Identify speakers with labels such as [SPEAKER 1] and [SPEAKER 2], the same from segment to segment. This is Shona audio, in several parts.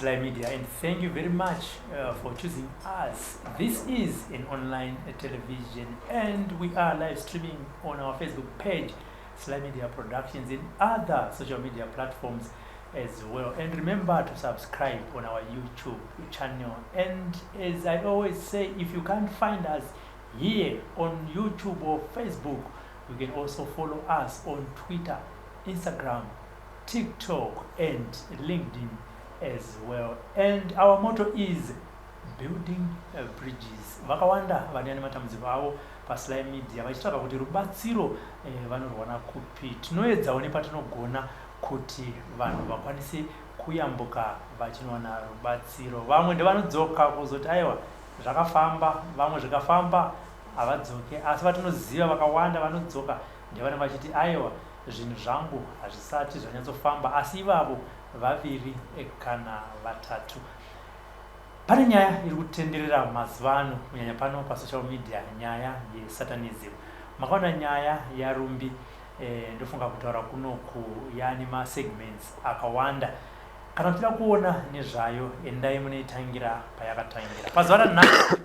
[SPEAKER 1] Sly Media, and thank you very much for choosing us. This is an online television, and we are live streaming on our Facebook page, Sly Media Productions, and other social media platforms as well. And remember to subscribe on our YouTube channel. And as I always say, if you can't find us here on YouTube or Facebook, you can also follow us on Twitter, Instagram, TikTok, and LinkedIn as well. And our motto is building bridges. Vakawanda vane matambudziko avo pa Sly Media vachitsvaka kuti rubatsiro vanorwana kupi. Tinoedzawo nepatinogona kuti vanhu vakwanise kuyambuka vachinowana rubatsiro. Vamwe ndevanodzoka kuzoti aiwa zvakafamba, vamwe zvikafamba havadzoke, asi vatinoziva vakawanda vanodzoka ndevane vachiti aiwa zvinhu zvangu hazvisati zvanyatsofamba, asi ivavo vaviri kana vatatu. Pane nyaya iri kutenderera mazuva ano kunyanya pano pasocial media, nyaya yesatanism. Makaona nyaya yarumbi, ndofunga kutaura kunoku yani masegments akawanda. Kana muchida kuona nezvayo endai munoitangira payakatangira. Pazuva ranhasi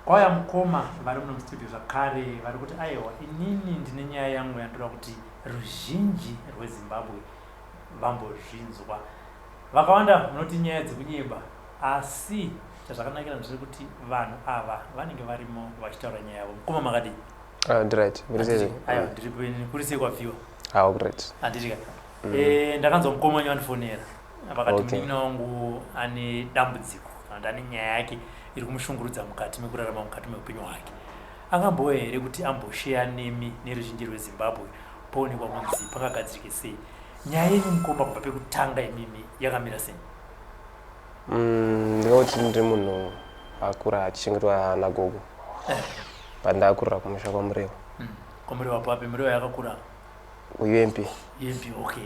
[SPEAKER 1] kwauya mukoma vari muno mustudio zvakare vari kuti aiwa inini ndine nyaya yangu yandoda kuti ruzhinji rweZimbabwe vambozvinzwa. Vakawanda munoti nyaya dzekunyeba, asi chazvakanakira ndezvekuti vanhu ava vanenge varimo vachitaura nyaya yavo. Mukoma makadi?
[SPEAKER 2] Right.
[SPEAKER 1] Aiwa ndiri peni kuri sei kwabviwa?
[SPEAKER 2] Great.
[SPEAKER 1] Handitika. Ndakanzwa mukoma wenyu andifonera vakati munin'ina wangu ane dambudziko kana kuti ane nyaya yake iri kumushungurudza mukati mekurarama mukati meupenyu hwake. Angamboya here kuti ambosheya nemi neruzhinji rweZimbabwe poonekwa kunzi pakagadzirike sei? Nyaya yenyu mukoma kubva pekutanga imimi yakamira sei?
[SPEAKER 2] Ndinoti ndiri munhu akura achichengetwa nagogo pandakurira kumusha kwaMurewa.
[SPEAKER 1] KwaMurewa papi? Murewa yakakura
[SPEAKER 2] UMP.
[SPEAKER 1] Okay.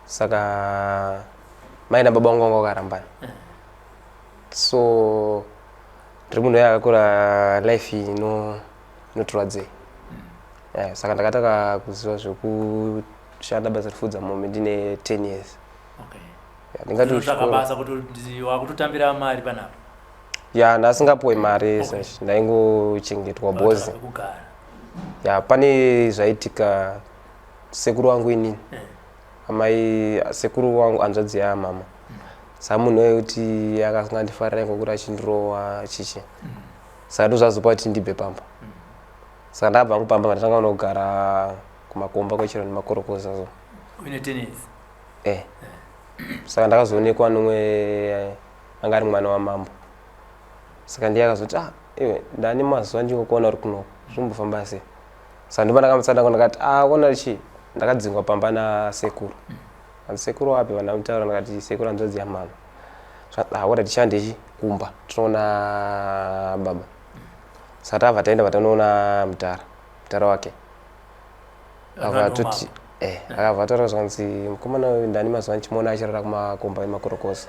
[SPEAKER 2] Saka mai nababa vangu vanga vakarambana, so ndiri munhu yakakura life inotorwa dzei. Saka ndakataka kuziva zvekushanda basa rifudza mombe ndine 10 years.
[SPEAKER 1] Ndingatotsvaka basa kuti wakutotambira mari panapa?
[SPEAKER 2] Ndasingapuwe mari, ndaingochengetwa bhozi. Pane zvaitika sekuru wangu inini, amai sekuru wangu hanzvadzi yamama. Saka munhu wekuti akasangandifarira ngokuri achindirowa chichi. Saka ndozvazopa kuti ndibve pamba. Saka ndabva kupamba ndatanga kunogara kumakomba kwechero nemakorokoza.
[SPEAKER 1] Une 10 years?
[SPEAKER 2] Saka ndakazoonekwa nomwe anga ari mwana wamambo. Saka ndiye akazoti iwe ndane mazuva ndingokuona uri kuno zvimbofamba sei? Saka ndipo ndakamutsanda ndakati kuona chi ndakadzingwa pamba nasekuru. Sekuru wapi? Vandamutaura ndakati sekuru hanzvadzi yamama. Wada tishande kumba tinoona baba. Saka tabva taenda vatanoona mutara wake. Akatoti akabva taura zvanzi mukomana uyu ndani mazuva ndichimuona achirara kumakomba emakorokoza.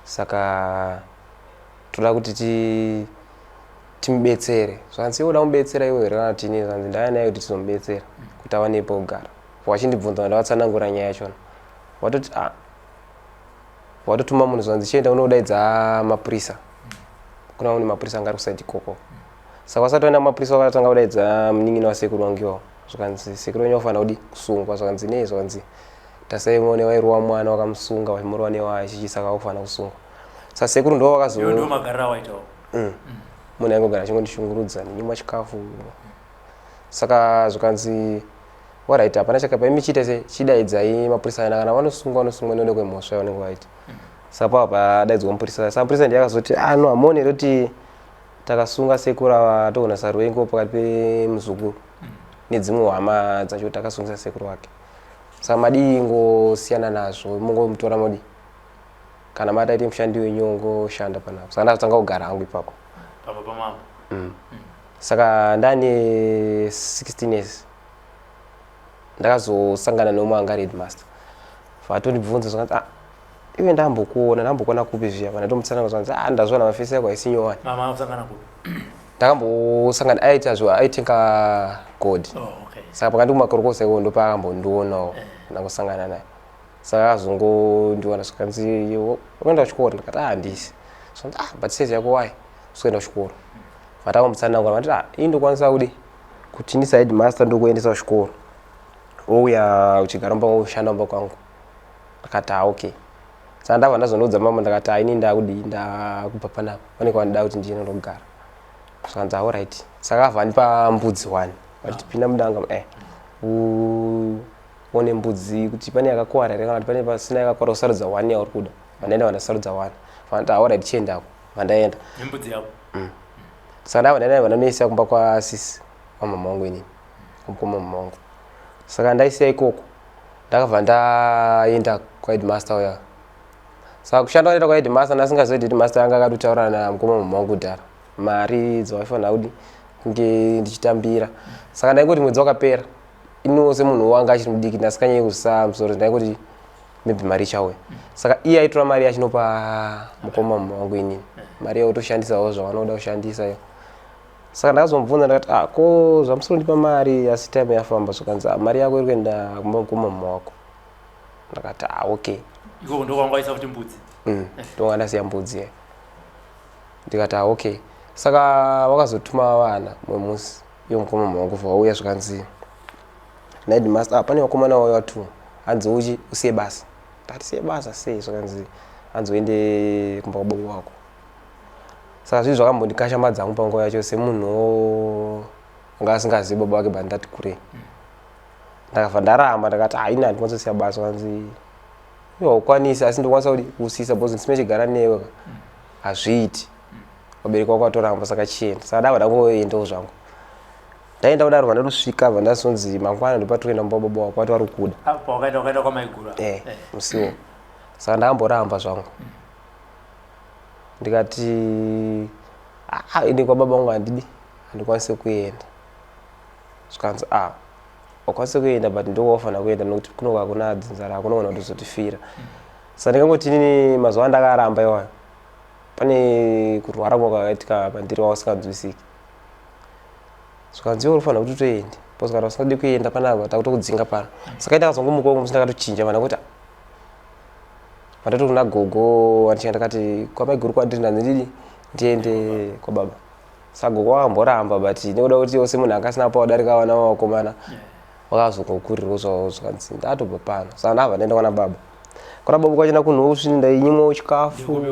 [SPEAKER 2] Saka toda kuti timubetsere. Zvanzi uda kumubetsera iwe here kana tini? Zvanzi ndaya naye kuti tizomubetsera kuti awanepo kugara. Wachindibvunza ndavatsanangura nyaya yachona. Watoti watotuma munhu zvanzi chienda unodaidza mapurisa. Kuna une mapurisa anga ari kusaidi ikoko. Saka wasati waenda mapurisa wakatanga kudaidza munin'ina wasekuru wangu iwawo. Zvakanzi sekuru wenyu wafanira kudi kusungwa. Zvakanzi nei? Zvakanzi tasaimuone wairuwa mwana wakamusunga waimuruwa newaye chichi, saka wafanira kusungwa. Saka sekuru ndo wakazo
[SPEAKER 1] ndo magarira waitawo.
[SPEAKER 2] Munhu aingogara achingondishungurudza nenyimwa chikafu. Saka zvakanzi alright, hapana chakapa imichita se chidaidzai mapurisa ana kana vanosungwa node kwemhosva vanenge vaita. Saka padaidzwa mapurisa. Saka mapurisa ndiye akazoti no amone kuti takasunga sekuru atoona sarwengo pakati pemuzukuru nedzimwe hama dzacho takasungisa sekuru wake. Saka madi ngosiyana nazvo, mungomutora modi kana mataite mushandi wenyongo shanda panapo. Saka ndakatanga kugara hangu ipapo
[SPEAKER 1] papa pamama.
[SPEAKER 2] Saka ndane 16 years ndakazosangana nomwe anga headmaster. Vatondibvunza zvakanzi iwe ndambokuona kupi zviya? Vandatomutsana zvakanzi ndazviona mafesi yako haisinyowani.
[SPEAKER 1] Mama akusangana kupi?
[SPEAKER 2] Ndakambosangana aitenga God. Saka pakati kumakorokosa iko ndo paakambondionawo ndangosangana naye. saka azongo ndiwana skanzi ukaenda kuchikoro ndakati handisi so but says yako why usienda kuchikoro vatanga mutsanangura vati indokwanisa kuti ndisa headmaster ndokuendesa kuchikoro ouya uchigara mumba ushanda mumba kwangu ndakati okay saka ndabva ndazondoudza mama ndakati ini ndakubva panapa pane kwandida kuti ndiende ndogara saka alright saka abva andipa mbudzi 1 vati pinda mudanga one mbudzi kuti pane yakakwara here kana kuti pane pasina yakakwara usarudza 1 yauri kuda vandaenda vandasarudza 1 vanati alright chiendako vandaenda
[SPEAKER 1] nembudzi yako
[SPEAKER 2] saka ndabva ndaenda vandanoisa kumba kwasisi kwamama wangu inini kwamama wangu saka ndaisiya ikoko ndakabva ndaenda kwaheadmaster uya saka kushanda kuenda kwaheadmaster ndasingazoiti headmaster anga akatotaurana namukoma mama wangu kudhara mari dzavaifanira kuti kunge ndichitambira saka ndaingoti mwedzi wakapera ino semunhu wanga achiri mudiki ndasikanyai kuzisa musoro ndaingoti maybe mari ichauya saka iye aitora mari achinopa mukoma mama wangu inini mari yautoshandisawo zvavanoda kushandisa iyo saka ndakazomubvunza ndakati ko zvamusoro ndipa mari asi time yafamba zvakanzi mari yako iri kuenda kumukoma mama wako ndakati okay
[SPEAKER 1] iko ndokwanga waisa kuti mbudzi
[SPEAKER 2] ndonga ndasiya mbudzi ndikati okay saka vakazotuma vana mumwe musi iyo mukoma mama wangu vauya zvakanzi naheadmaster pane vakomana vauya 2 hanzi uchi usiye basa ndakati siye basa sei zvakanzi hanzi uende kumba kwababa wako saka zvinhu zvakambondikashamadza hangu panguva yacho semunhu anga asingazivi baba wake bva ndati kurei ndakabva ndaramba ndakati ini handikwanisa kusiya basa kanzi iwe haukwanisi asi ndokwanisa kuti kusisa bcause ndisime chigara newe hazviiti vabereki wako vatoramba saka chienda saka ndabva ndangoendawo zvangu ndaenda kudaro vandandosvika bva ndazonzi mangwana ndopatoenda mumba baba wako vati vari kuda
[SPEAKER 1] wakaenda kwamaigura
[SPEAKER 2] musiwo saka ndakamboramba zvangu ndikati ini kwababa wangu handikwanise kuenda zvikanzi wakwanise kuenda but ndokwafanira kuenda nokuti kunoka kuna dzinzara akunogona kutozotifira saka ndingangoti inini mazuva andakaramba iwayo pane kurwara kwakaitika pandiri wasinganzwisiki zvikanzi iwe unofanira kuti utoende bcause kana usingadi kuenda panapa takutokudzinga pano saka ndakazongomuka musi ndakatochinja mana kuti vandati kuna gogo vandichika ndakati kwamaiguru kwandiri ndanzi ndiende kwababa saka gogo wakamboramba but nekuda kuti iwo semunhu angasina pawadarika vana vavakomana wakazongokurirwa zvavo zvikanzi ndatobva pano saka ndabva ndaenda kwana baba kwachienda kunhusvi ndainyimwawo chikafu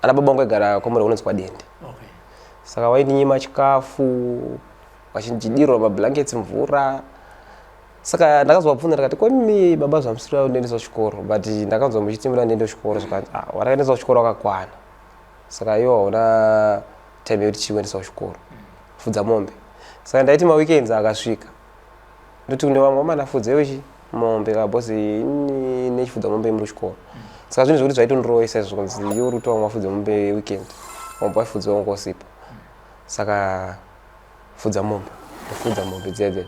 [SPEAKER 2] ana baba wangu aigara kwamura kunonzi kwadende saka waindinyima chikafu vachindidirwa mablankets mvura saka ndakazovabvunza ndakati kwemi baba zvamusiro ndiendesa kuchikoro but ndakanzwa muchitimbira ndiende kuchikoro zvikanzi wakaendesa kuchikoro wakakwana saka iwo hauna time yekuti chiuendesa kuchikoro fudza mombe saka ndaiti maweekends akasvika ndoti kune vamwe vamana fudza iwechi mombe kabhosi ini nechifudza mombe muri kuchikoro saka zvinhu zvokuti zvaitondiroisa izvo kunzi iwe uri kuti vamwe vafudza mombe weekend vamwe vaifudza wangosipa saka fudza mombe dzedze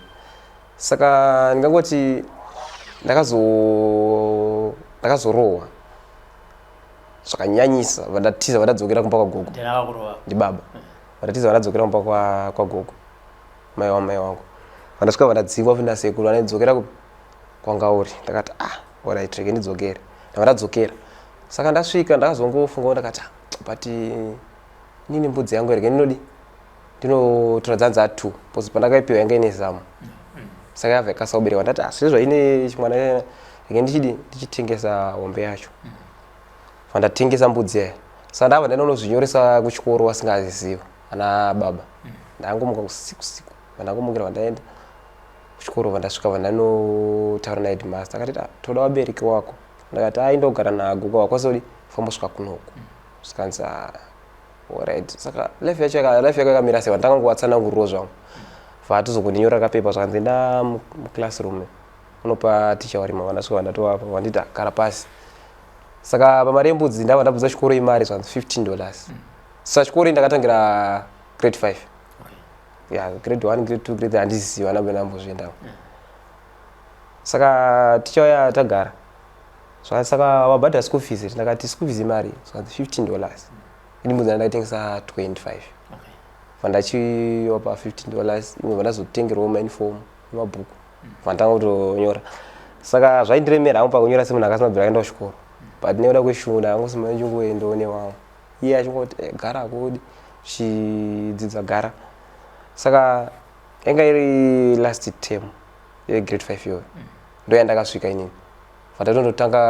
[SPEAKER 2] saka ndingangoti ndakazorohwa zvakanyanyisa vandatiza vandadzokera kumba kwagogo ndibaba vandatiza vandadzokera kumba kwagogo mai wangu vandasvika vandadzingwa kuti nasekuru vanaidzokera kwangauri ndakati alright rege ndidzokere ndavandadzokera saka ndasvika ndakazongofungawo ndakati but nini mbudzi yangu rege ndinotora dzanza 2 bcause pandakaipiwa yanga ine zamu saka yabva yakasakuberekwa ndati sezvo ine chimwana rege ndichitengesa hombe yacho vandatengesa mbudzi yayo saka ndabva ndainonozvinyoresa kuchikoro wasingaziziva ana baba ndangomuka usiku vandangomukira vandaenda kuchikoro vandasvika vandanotaura naheadmaster akati toda wabereki wako ndakati aindogara nagogo wakwanisa kuti fambosvika kunoku zvikanzi alright saka life yako yakamira sei vandangangovatsananguriro zvangu vatozokundinyorera kapepa zvakanzi enda muclassroom unopa ticha warima vandasvika vandatovapa vanditi gara pasi saka pamari yembudzi ndabva ndabvunza chikoro imari zvanzi $15 saka chikoro ndakatangira grade 5 grade 1 grade 2 grade handisiziva ndabva ndambozviendawo saka ticha waya tagara saka wabhadhara school fees ndakati school fees imari zvanzi $15 ini mbudzi ndaitengesa 25 vandachiwapa $15 imwe vandazotengerwawo mauniform nemabhuku vandanga kutonyora saka zvaindiremera hangu pakunyora semunhu akasina kubvira aenda kuchikoro but neuda kushuna angosima ndingoenda wangu iye achingoti gara kodi chidzidza gara saka yanga iri last term grade 5 yo ndo yandakasvika inini fatotondotanga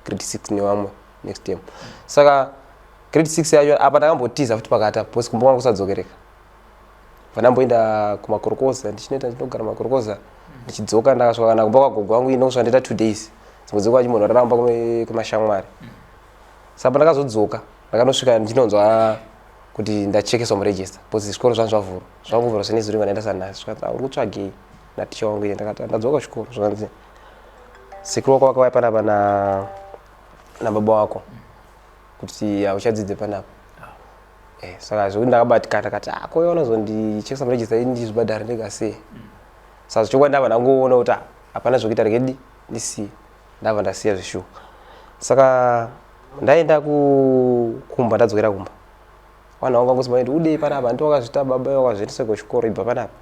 [SPEAKER 2] grade 6 nevamwe next term saka grade 6 yacho apa ndakambotiza futi pakati apo posi kumba kwangu kusadzokereka vandamboenda kumakorokoza ndichinoita ndinogara makorokoza ndichidzoka ndakasvika kana kumba kwagogo wangu inokusva ndaita 2 days dzimwe dzenguva chimunhu araramba kumashamwari saka ndakazodzoka ndakanosvika ndichinonzwa kuti ndachekeswa muregister posi zvikoro zvangu zvavhurwa senezi ringa ndaenda sanhasi zvikati uri kutsvagei naticha wangu ine ndakati ndadzoka kuchikoro zvakanzi sekuru wako wakauya panapa nababa wako kuti hauchadzidze panapa saka zvokuti ndakabatikana ndakati koya unozondichekesa muregister ndizvibhadhara ndega sei saka zvichokwa ndabva ndangoona kuti hapana zvokuita regedi ndisiye ndabva ndasiya zvishuwa saka ndaenda kumba ndadzokera kumba vanhu vangu vangosima kuti udei panapa ndiwakazvita baba wakazviendesa kuchikoro ibva panapa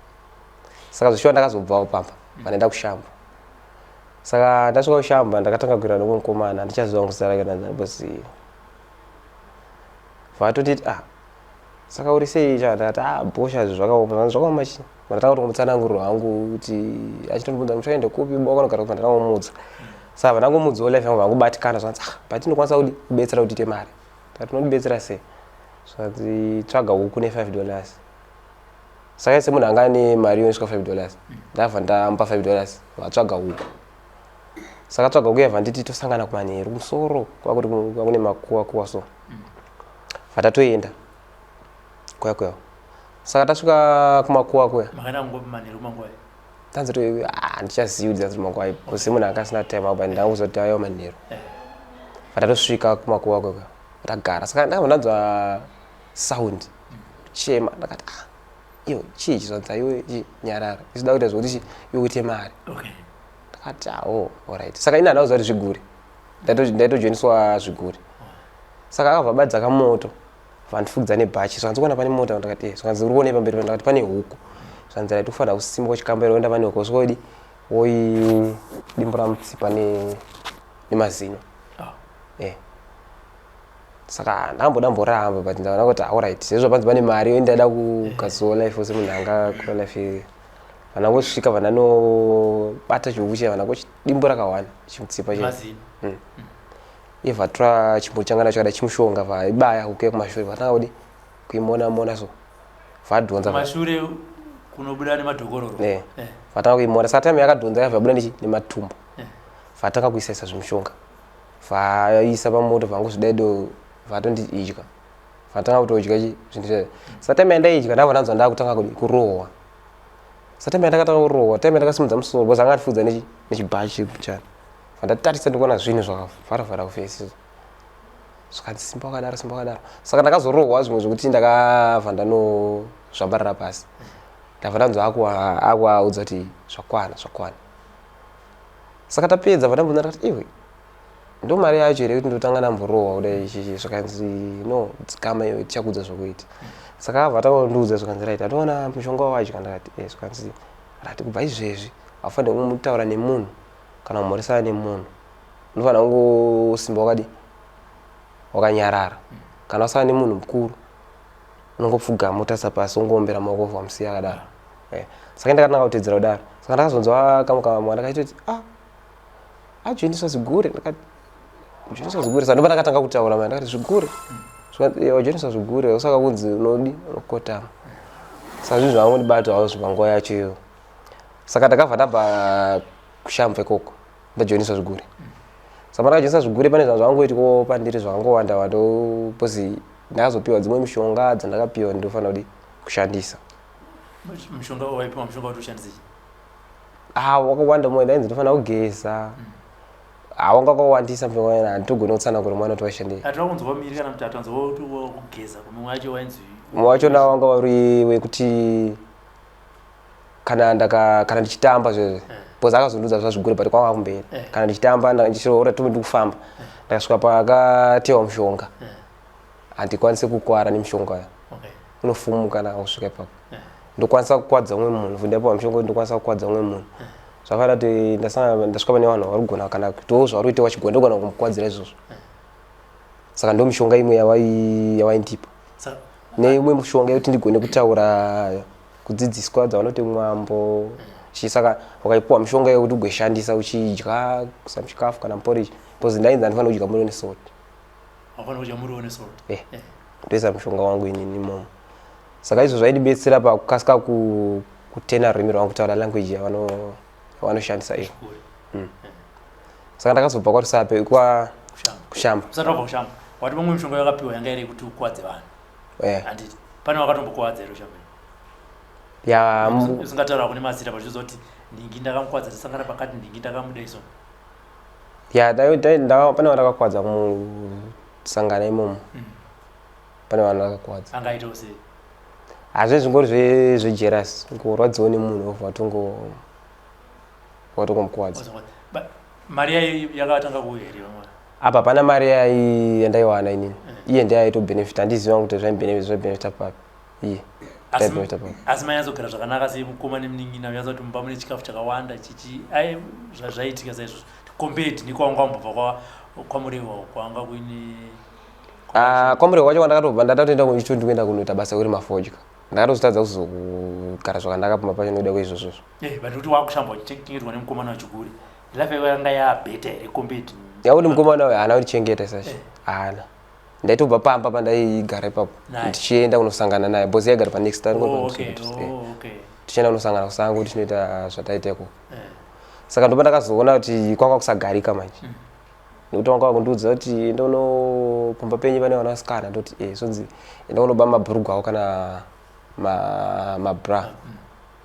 [SPEAKER 2] saka zvishuwa ndakazobvawo pamba vandaenda kushamba saka ndasvika kushamba ndakatanga kuira nomwe mukomana ndichaziva nguzita rake nandabosi vatotiti saka uri sei ndakati bhosha zvakaoma zvakaoma chi ndatanga kutongomutsanangurira hangu kuti achitondibvunza muchaenda kupi bokanogara kupa ndandamuudza saka vandangomudzawo life yangu vangubatikana zvanzi but ndokwanisa kubetsera kuti ite mari ndati unondibetsera sei zvanzi tsvaga huku $5 saka semunhu anga ane mari yonosvika $5 ndabva ndamupa $5 vatsvaga huku saka tsvaga huku yabva nditi tosangana kumanheru musoro kwakuti kune makuwa so vatatoenda kuya saka tasvika kumakuwa kuya tanzi ndichazivi kuti manguva ipo semunhu akasina time apa ndanguzoti aiwa manheru vatatosvika kumakuwa kuya ndagara saka ndabva ndanzwa sound chema ndakati iyo chii chizvanzi aiwe nyarara ichida kuita zvokuti iwe uite mari ndakati alright saka ina ndauza kuti Zvigure ndaitojoiniswa Zvigure saka akabva badza kamoto vandifukidza nebhachi zvanzi kuona pane mota ndakati zvanzi uri kuona pamberi ndakati pane huku zvanzi right ufanira kusimba kuchikambero uenda pane huku usvika woidimbura mutsipa nemazino saka ndambodamboramba but ndaona kuti alright sezvo panzi pane mari ndada kugadziwa life semunhu anga kura life vanangosvika vananobata chihuku che vanangochidimbura kahwana chimutsipa che vatora chimbo changa nacho kada chimushonga vaibaya huku yekumashure vatanga kudi kuimona so vadhonza
[SPEAKER 1] kumashure kunobuda nemadhokororo
[SPEAKER 2] vatanga kuimona saka time yakadhonza yavabuda nematumbu vatanga kuisaisa zvimushonga vaisa pamoto vangozvidaido vatondidya vatanga kutodya zvinhu saka time yandaidya ndabva ndanzwa ndakutanga kurohwa saka time yandakatanga kurohwa time yandakasimudza musoro because anga atifudza nechibhachi chana vandatarisa ndikuona zvinhu zvakavharavhara kufesi zvakanzi simba wakadaro saka ndakazorohwa zvimwe zvokuti ndakabva ndanozvambarira pasi ndabva ndanzwa akuaudza kuti zvakwana saka tapedza vandambunza ndakati iwe ndo mari yacho here kuti ndotanga ndamborohwa kudai ichichi zvakanzi no dzikama iwe tichakudza zvokuita saka abva atakondiudza zvakanzi right atoona mushonga wawadya ndakati zvakanzi rati kubva izvezvi haufanira kumutaura nemunhu kana kumhoresana nemunhu unofanira kungosimba wakadi wakanyarara kana wasara nemunhu mukuru unongopfugama utarisa pasi ungoombera maoko wamusiya akadaro saka ndakatanga kutedzera kudaro saka ndakazonzwa kamwe ndakachitoti ajoiniswa Zvigure ndakati joiniswa Zvigure saka ndopa ndakatanga kutaura mai ndakati Zvigure wajoiniswa Zvigure saka kunzi unodi unokotama saka zvinhu zvangondibata hawo panguva yacho iyo saka ndakabva ndabva kushamba ikoko ndajoiniswa Zvigure saka ndakajoinisa Zvigure pane zvangu zvangoitiko pandiri zvakangowanda pozi ndakazopiwa dzimwe mishonga dzandakapiwa ndinofanira kudi kushandisa
[SPEAKER 1] mushonga waipiwa mushonga kuti ushandise
[SPEAKER 2] wakawanda mwe ndainzi ndinofanira kugeza wanga wakawandisa mushonga handitogona kutsanangura mwana kuti washandei
[SPEAKER 1] hatira kunzwa miri kana mutatu anzwa kugeza kumwe wacho wainzi
[SPEAKER 2] mumwe wacho na wanga wari wekuti kana ndichitamba zvezve because akazondudza zvazvigure but kwanga kumberi kana ndichitamba ndichiroora tumi ndikufamba ndakasvika pakatewa mushonga handikwanise kukwara nemushonga unofumuka kana kusvika ipapo ndokwanisa kukwadza umwe munhu vundapiwa mushonga ndokwanisa kukwadza umwe munhu Zvafana kuti ndasvika pane vanhu varigona kana kutoo zvavari kuita wachigona ndogona kumukwadzira izvozvo. Saka ndo mishonga imwe yawaindipa. Neimwe mishonga yekuti ndigone kutaura kudzidziswa dzavanoti mwambo. Saka wakaipuwa mishonga yekuti ugoshandisa uchidya kusamchikafu kana porridge. Because ndainza ndifana kudya muriwo nesalt.
[SPEAKER 1] Afana kudya muriwo nesalt.
[SPEAKER 2] Ndoisa mishonga wangu inini imomo. Saka izvo zvaidibetsera pakukasika kutena rurimi rwangu kutaura language yavanoshandisa iyo. Saka ndakazobva kwaRusape kwa kushamba.
[SPEAKER 1] Usati wabva kushamba. Wati pamwe mishonga yakapiwa yanga iri kuti ukwadze vanhu. Anditi pane wakatombokuwadza ero shamba.
[SPEAKER 2] Ya
[SPEAKER 1] usingataura kune mazita pachizoti ndingi ndakamukwadza tisangana pakati ndingi ndakamuda iso.
[SPEAKER 2] Ya pane vandakakwadza kusangana imomo. Pane vandakakwadza.
[SPEAKER 1] Angaita sei?
[SPEAKER 2] Azve zvingori zvejealous ngorwadziwa nemunhu watongomukwadza.
[SPEAKER 1] Mari yakatanga kuuya here mama?
[SPEAKER 2] Apa pana mari yandaiwana inini. Iye ndiye aitobenefita. Handiziva kuti zvabenefita papi. Iye.
[SPEAKER 1] Asi manyazogara zvakanaka sei mukoma nemuning'ina uyazoti mumba mune chikafu chakawanda chichi zvaitika saizvozvo compared nekwanga wambobva kwamurewa kwanga kuine
[SPEAKER 2] kwamurewa wacho kwandakatobva ndatatoenda ndikuenda kunoita basa kuri mafodya. Ndakatozotadza kuzogara zvakanaka pamba pacho nokuda kweizvozvo.
[SPEAKER 1] But kuti wakushamba uchichengeterwa nemukomana wachigure life yanga yabheta here compared
[SPEAKER 2] yakuti mukomana uyu haana kutichengeta sacho haana. Ndaitobva pamba pandaigara ipapo ndichienda kunosangana naye bosi yaigara panext door tichienda kunosangana kusango kuti tinoita zvataiteko. Saka ndopa ndakazoona kuti kwanga kusagarika manje nekuti wanga wakundiudza kuti enda unopamba penyu pane vanasikana ndoti sonzi enda unoba mabhurugwa awo kana mabra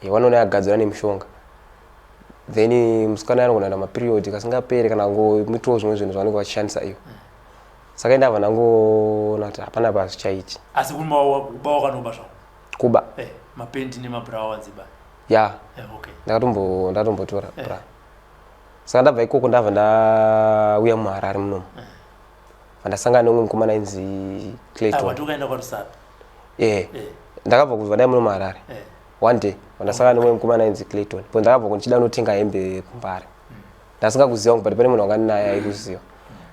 [SPEAKER 2] wanoona yagadzira nemishonga then musikana anogona namaperiod kasingaperi kana ngomuitiwo zvimwe zvinhu zvavanenge vachishandisa iyo. Saka ndabva ndangoona kuti hapana basi chaiti.
[SPEAKER 1] Asi kuba wakanoba zvawo?
[SPEAKER 2] Kuba.
[SPEAKER 1] Mapendi nemabra wadziba?
[SPEAKER 2] Ya.
[SPEAKER 1] Okay.
[SPEAKER 2] Ndatombotora bra. Saka ndabva ikoko ndabva ndauya muHarare munomu. Ndasangana nomumwe mukomana ainzi Clayton.
[SPEAKER 1] Watokaenda kwaRusape?
[SPEAKER 2] Ndakabva kubva ndai muno muHarare. One day ndasangana nomumwe mukomana ainzi Clayton. Ndipo ndakabva kundichida kunotenga hembe kuMbare. Ndasingakuziva kuti pane munhu wanga ndinaye aikuziva.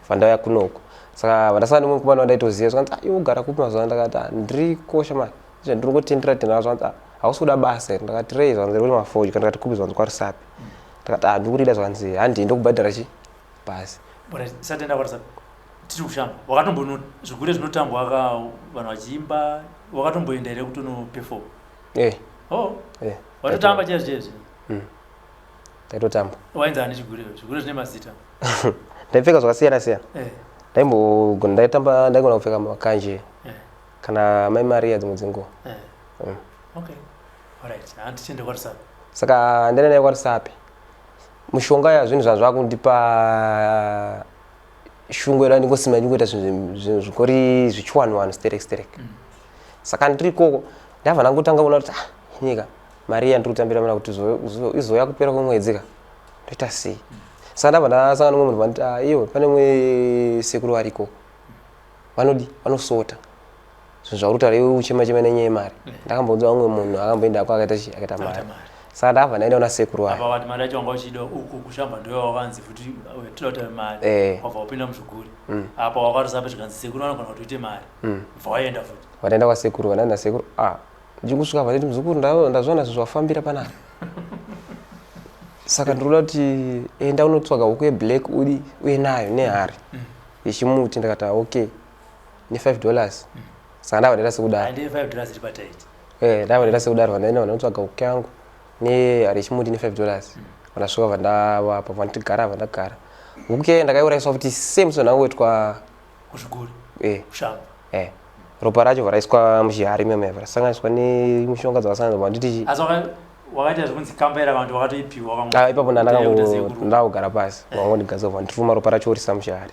[SPEAKER 2] Vandauya kunoko. Saka ndasangana nomumwe mukomana wandaitoziva zvakanzi iwe ugara kupi mazuva ndakati ndiri kosha mani. Ndiri ngotendera zvakanzi hausi kuda basa here. Ndakati rei zvakanzi riri mafodya. Ndakati kupi zvakanzi kwaRusape. Ndakati ndiri kurida zvakanzi handi ndokubhadhara chi basi.
[SPEAKER 1] Satenda kwaRusape. Tiri kushamba. Wakatomboona Zvigure zvinotambwa vanhu vachiimba wakatomboenda here kuti unoperform? Watotamba chaizvo?
[SPEAKER 2] Ndaitotamba.
[SPEAKER 1] Wainzi ani Zvigure? Zvigure zvine mazita?
[SPEAKER 2] Ndaipfeka zvakasiyana siyana. Ndaigona kupfeka makanje kana Mai Maria dzimwe dzenguva.
[SPEAKER 1] Okay. Alright. Tichienda kwaRusape.
[SPEAKER 2] Saka ndaenda naye kwaRusape. Mushonga yazvinhu zvakundipa shungu era ndingosima ndingoita zvinhu zvikori zvichwanwanu sterek. Saka ndiri ikoko ndabva ndangotanga kuona kuti nyika Maria ndiri kutambira mana kuti izoya kupera kwemwedzi ka ndoita sei. Saka ndabva ndasangana nomumwe munhu vanoti iwe pane mumwe sekuru ari ikoko vanosota zvinhu zvaurutaura iwe uchema nenyaya yemari. Ndakambonzwa umwe munhu akamboendako akaita mari. Saka ndabva ndaenda kuna sekuru wayo.
[SPEAKER 1] Apa vati mari yacho wanga uchida uku kushamba ndiwe wakanzi futi toda kuti mari wabva wapinda muZvigure. Apa wakaRusape zvikanzi sekuru vanogona kuti uite mari. Bva waenda futi.
[SPEAKER 2] Wataenda kwasekuru wanaenda sekuru ndingosvika vachiti muzukuru ndazviona zvinhu zvafambira panapa. Saka ndinoda kuti enda unotsvaga huku yeblack uye nayo nehari yechimuti. Ndakati okay $5. Saka ndabva ndaenda sekudaro.
[SPEAKER 1] $5 iri pataiti.
[SPEAKER 2] Ndabva ndaenda sekudaro vandaenda vandotsvaga huku yangu nehari yechimuti $5. Vandasvika vandavapa vandigara vandagara. Huku yayo ndakaiurayiswa kuti same sonangoitwa
[SPEAKER 1] kuZvigure.
[SPEAKER 2] Kushamba. Ropa racho varaiswa muchihari meme varasanganiswa nemishonga dzakasangana vanditi
[SPEAKER 1] asi wakaita zvekunzi kambaira vantu wakatoipiwa wakamwa.
[SPEAKER 2] Ipapo ndakugara pasi wangondigadzirwa vandifuma ropa racho risa muchihari.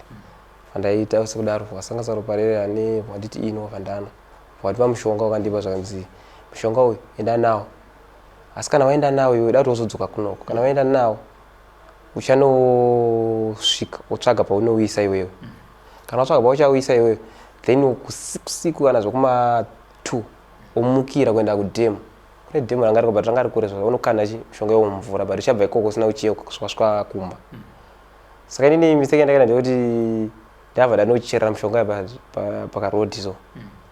[SPEAKER 2] Vandaita sekudaro vasanganisa ropa rere ane vanditi ino vandana. Vandipa mushonga wakandipa zvakanzi mushonga uyu enda nawo. Asi kana waenda nawo iwe dati wozodzoka kunoko. Kana waenda nawo uchanosvika wotsvaga paunouisa iwewe. Kana watsvaga pauchauisa iwewe then usiku kana zvokuma 2 omukira kuenda kudhemu kune demo ranga rikobva ranga rikure zvo unokana chi mishonga yomumvura but chabva ikoko sina uchiyeuka kusvika kumba saka inini mistake ndakaenda ndekuti ndabva ndanocherera mishonga pakarodi so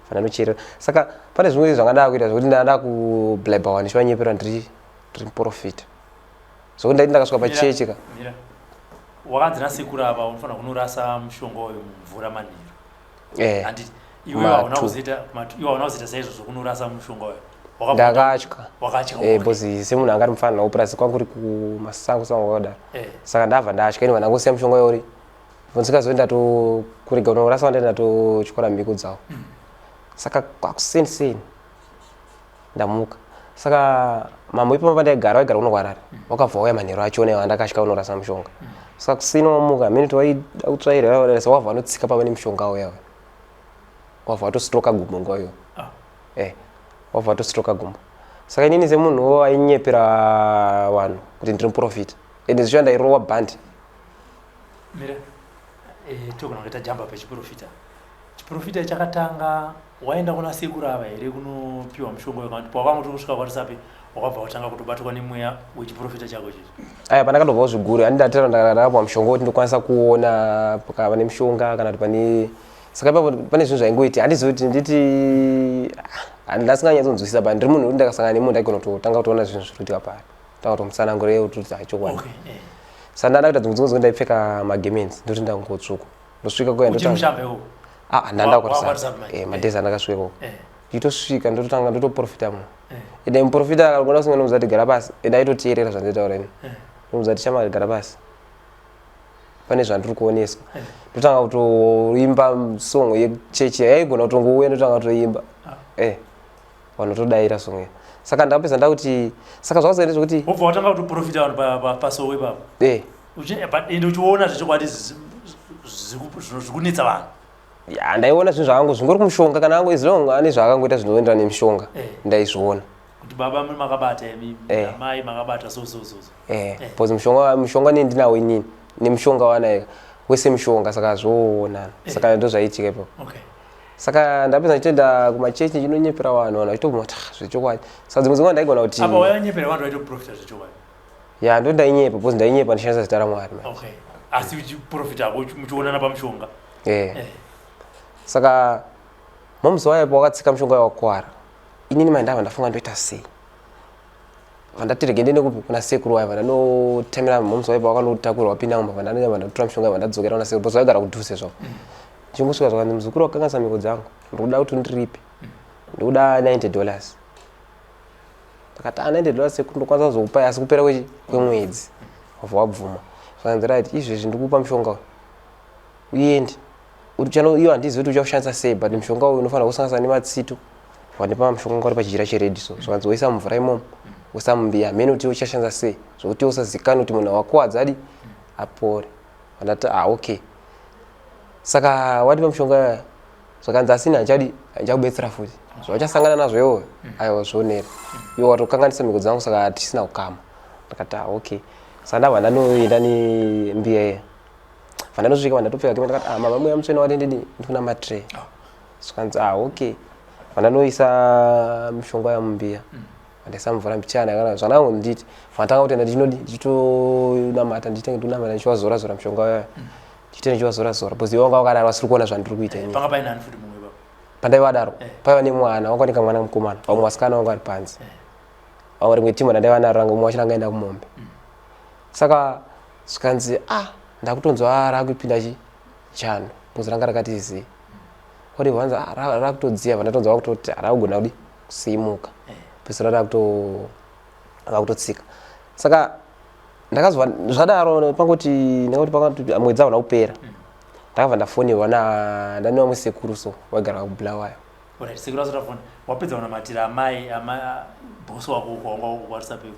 [SPEAKER 2] fana nocherera saka pane zvimwe zvangada kuita zvokuti ndada kublaiba wani chivanyepera ndiri profit so ndaiti ndakasvika pachechi ka
[SPEAKER 1] wakanzi nasekuru apa unofanira kunorasa mushonga uyu mumvura manheru handiti iwe hauna kuzoita saizvozvo kunorasa mushonga uyu
[SPEAKER 2] ndakatya because semunhu angari mufanira upurasi kwangu uri kumasango wakadaro saka ndabva ndatya ini vandangosiya mushonga uyo uri ndikazoti ndatokurega unorasa wandai ndatotyora mbiku dzawo saka kwakuseni ndamuka saka mambo ipo pandaigara waigara kuno kwarari wakabva wauya manheru achiona wandakasvika unorasa mushonga saka kusini wamuka minute wautsvaira wabva wanotsika pava nemushonga uya wabva watostroka gumbo nguva iyo wabva watostroka gumbo saka inini semunhu ainyepera vanhu kuti ndiri muprofita ende zvicho ndairowa bhandi
[SPEAKER 1] mira togona kuita jamba pachiprofita chiprofita chakatanga waenda kuna sekuru ava here kunopiwa mushonga wekati pawakangu tosvika kwatisapi wakabva watanga kutobatwa nemweya wechiprofita chako chichi
[SPEAKER 2] aya pandakatobva Zvigure handidatera ndakapiwa mushonga kuti ndokwanisa kuona pakava nemushonga kana kuti pane saka ipapo pane zvinhu zvaingoiti handizivi kuti nditi ndasinganyatsonzwisisa but ndiri munhu kuti ndakasangana nemunhu ndaigona kutotanga kutoona zvinhu zviri kuitika pari tanga kutomutsanangurira kuti hachokwadi saka ndada kuita dzimwe dzinonzi ndaipfeka magemens ndoti ndangotsvuku ndosvika kuya ndandakwarisa madhezi andakasvika ikoko nditosvika ndototanga ndotoprofita munhu ende muprofita akagona kusinga nomuzati gara pasi ende aitoteerera zvandaitaura ini nomuzati chama gara pasi pane zvandiri kuoneswa ndotanga kutoimba song yechechi yaigona kutongouya ndotanga kutoimba vanhu todaira song iyo saka ndakapedza ndakuti saka zvakazoenda zvekuti
[SPEAKER 1] wobva watanga kutoprofita vanhu pasowe ipapo ende uchiona zvechokwadi zvikunetsa vanhu
[SPEAKER 2] ndaiona zvinhu zvakangu zvingori kumushonga kana angu izvonga ane zvaakangoita zvinoenderana nemishonga ndaizviona
[SPEAKER 1] kuti baba makabata mai makabata
[SPEAKER 2] because mushonga nendinawo inini nemushonga wanaika wese mushonga saka zvoonana saka ndozvaitika ipapo saka ndapedza ndichitoenda kumachechi ndinonyepera vanhu vachitobvuma zvechokwadi saka dzimwe dzinguva ndaigona kuti
[SPEAKER 1] apa wainyepera vanhu vaitoprofita zvechokwadi
[SPEAKER 2] ndo ndainyepa because ndainyepa ndishandisa zita raMwari
[SPEAKER 1] asi uchiprofita ako muchionana pamushonga
[SPEAKER 2] saka mamuzi waipo wakatsika mushonga wakwara inini mai ndabva ndafunga ndoita sei vandatirege ndende kupi kuna sekuru waiva ndanotemera mamuzi waipo wakanotakurwa wapinda mumba vandanyamba ndatora mushonga waiva ndadzokera kuna sekuru because waigara kudhuse zvavo chingosvika zvakanzi muzukuru wakanganisa mhiko dzangu ndikuda kuti ndiripe ndikuda $90 ndakati $90 sekuru ndokwanisa kuzokupai asi kupera kwemwedzi wabva wabvuma zvakanzi right izvezvi ndikupa mushonga uende iyo handizivi kuti uchaushandisa sei but mushonga uyu unofanira kusanganisa nematsito wandipa mushonga uri pachijira cheredhi so zvakanzi woisa mumvura imomo woisa mumbiya mene kuti uchashandisa sei zvokuti usazikana kuti munhu wakuwadza adi apore vandati okay saka watipa mushonga zvakanzi asini handichakubetsera futi zvauchasangana nazvo iwo aiwa zvionera iwo watokanganisa mhiko dzangu saka hatisina kukama ndakati okay saka ndabva ndanoenda nembiya iya vandanosvika vandatopfeka kema ndakati mama muya mutsvene wati ndifuna matray zvakanzi okay vandanoisa mushonga yamumbiya vandaisa mvura mbichana kana zvanangu nditi vandanga kutenda ndichitonamata nditenge ndinamata ndichiwazora mushonga waya ndichitenge ndichiwazora because iwo wanga wakadaro vasiri kuona zvandiri kuita ini
[SPEAKER 1] panga paina futi mumwe baba
[SPEAKER 2] pandaiwadaro paiva nemwana wanga ndika mwana mukomana vamwe vasikana vanga vari panze vamwe rimwe timu randaiva naro rangu umwe wachiranga enda kumombe saka zvikanzi ndakutonzwa rakuipinda chano bhuzi ranga rakati zii kuti vanza rakutodziya vandatonzwa vakutoti rakugona kudi kusimuka bhuzi rakutotsika saka ndakazwa zvadaro pangoti ndakati mwedzi havana kupera ndakabva ndafonirwa ndaniwa musekuru so waigara kubulawayo
[SPEAKER 1] sekuru asatafona wapedza unamatira amai bhosi wako kwanga watisapepo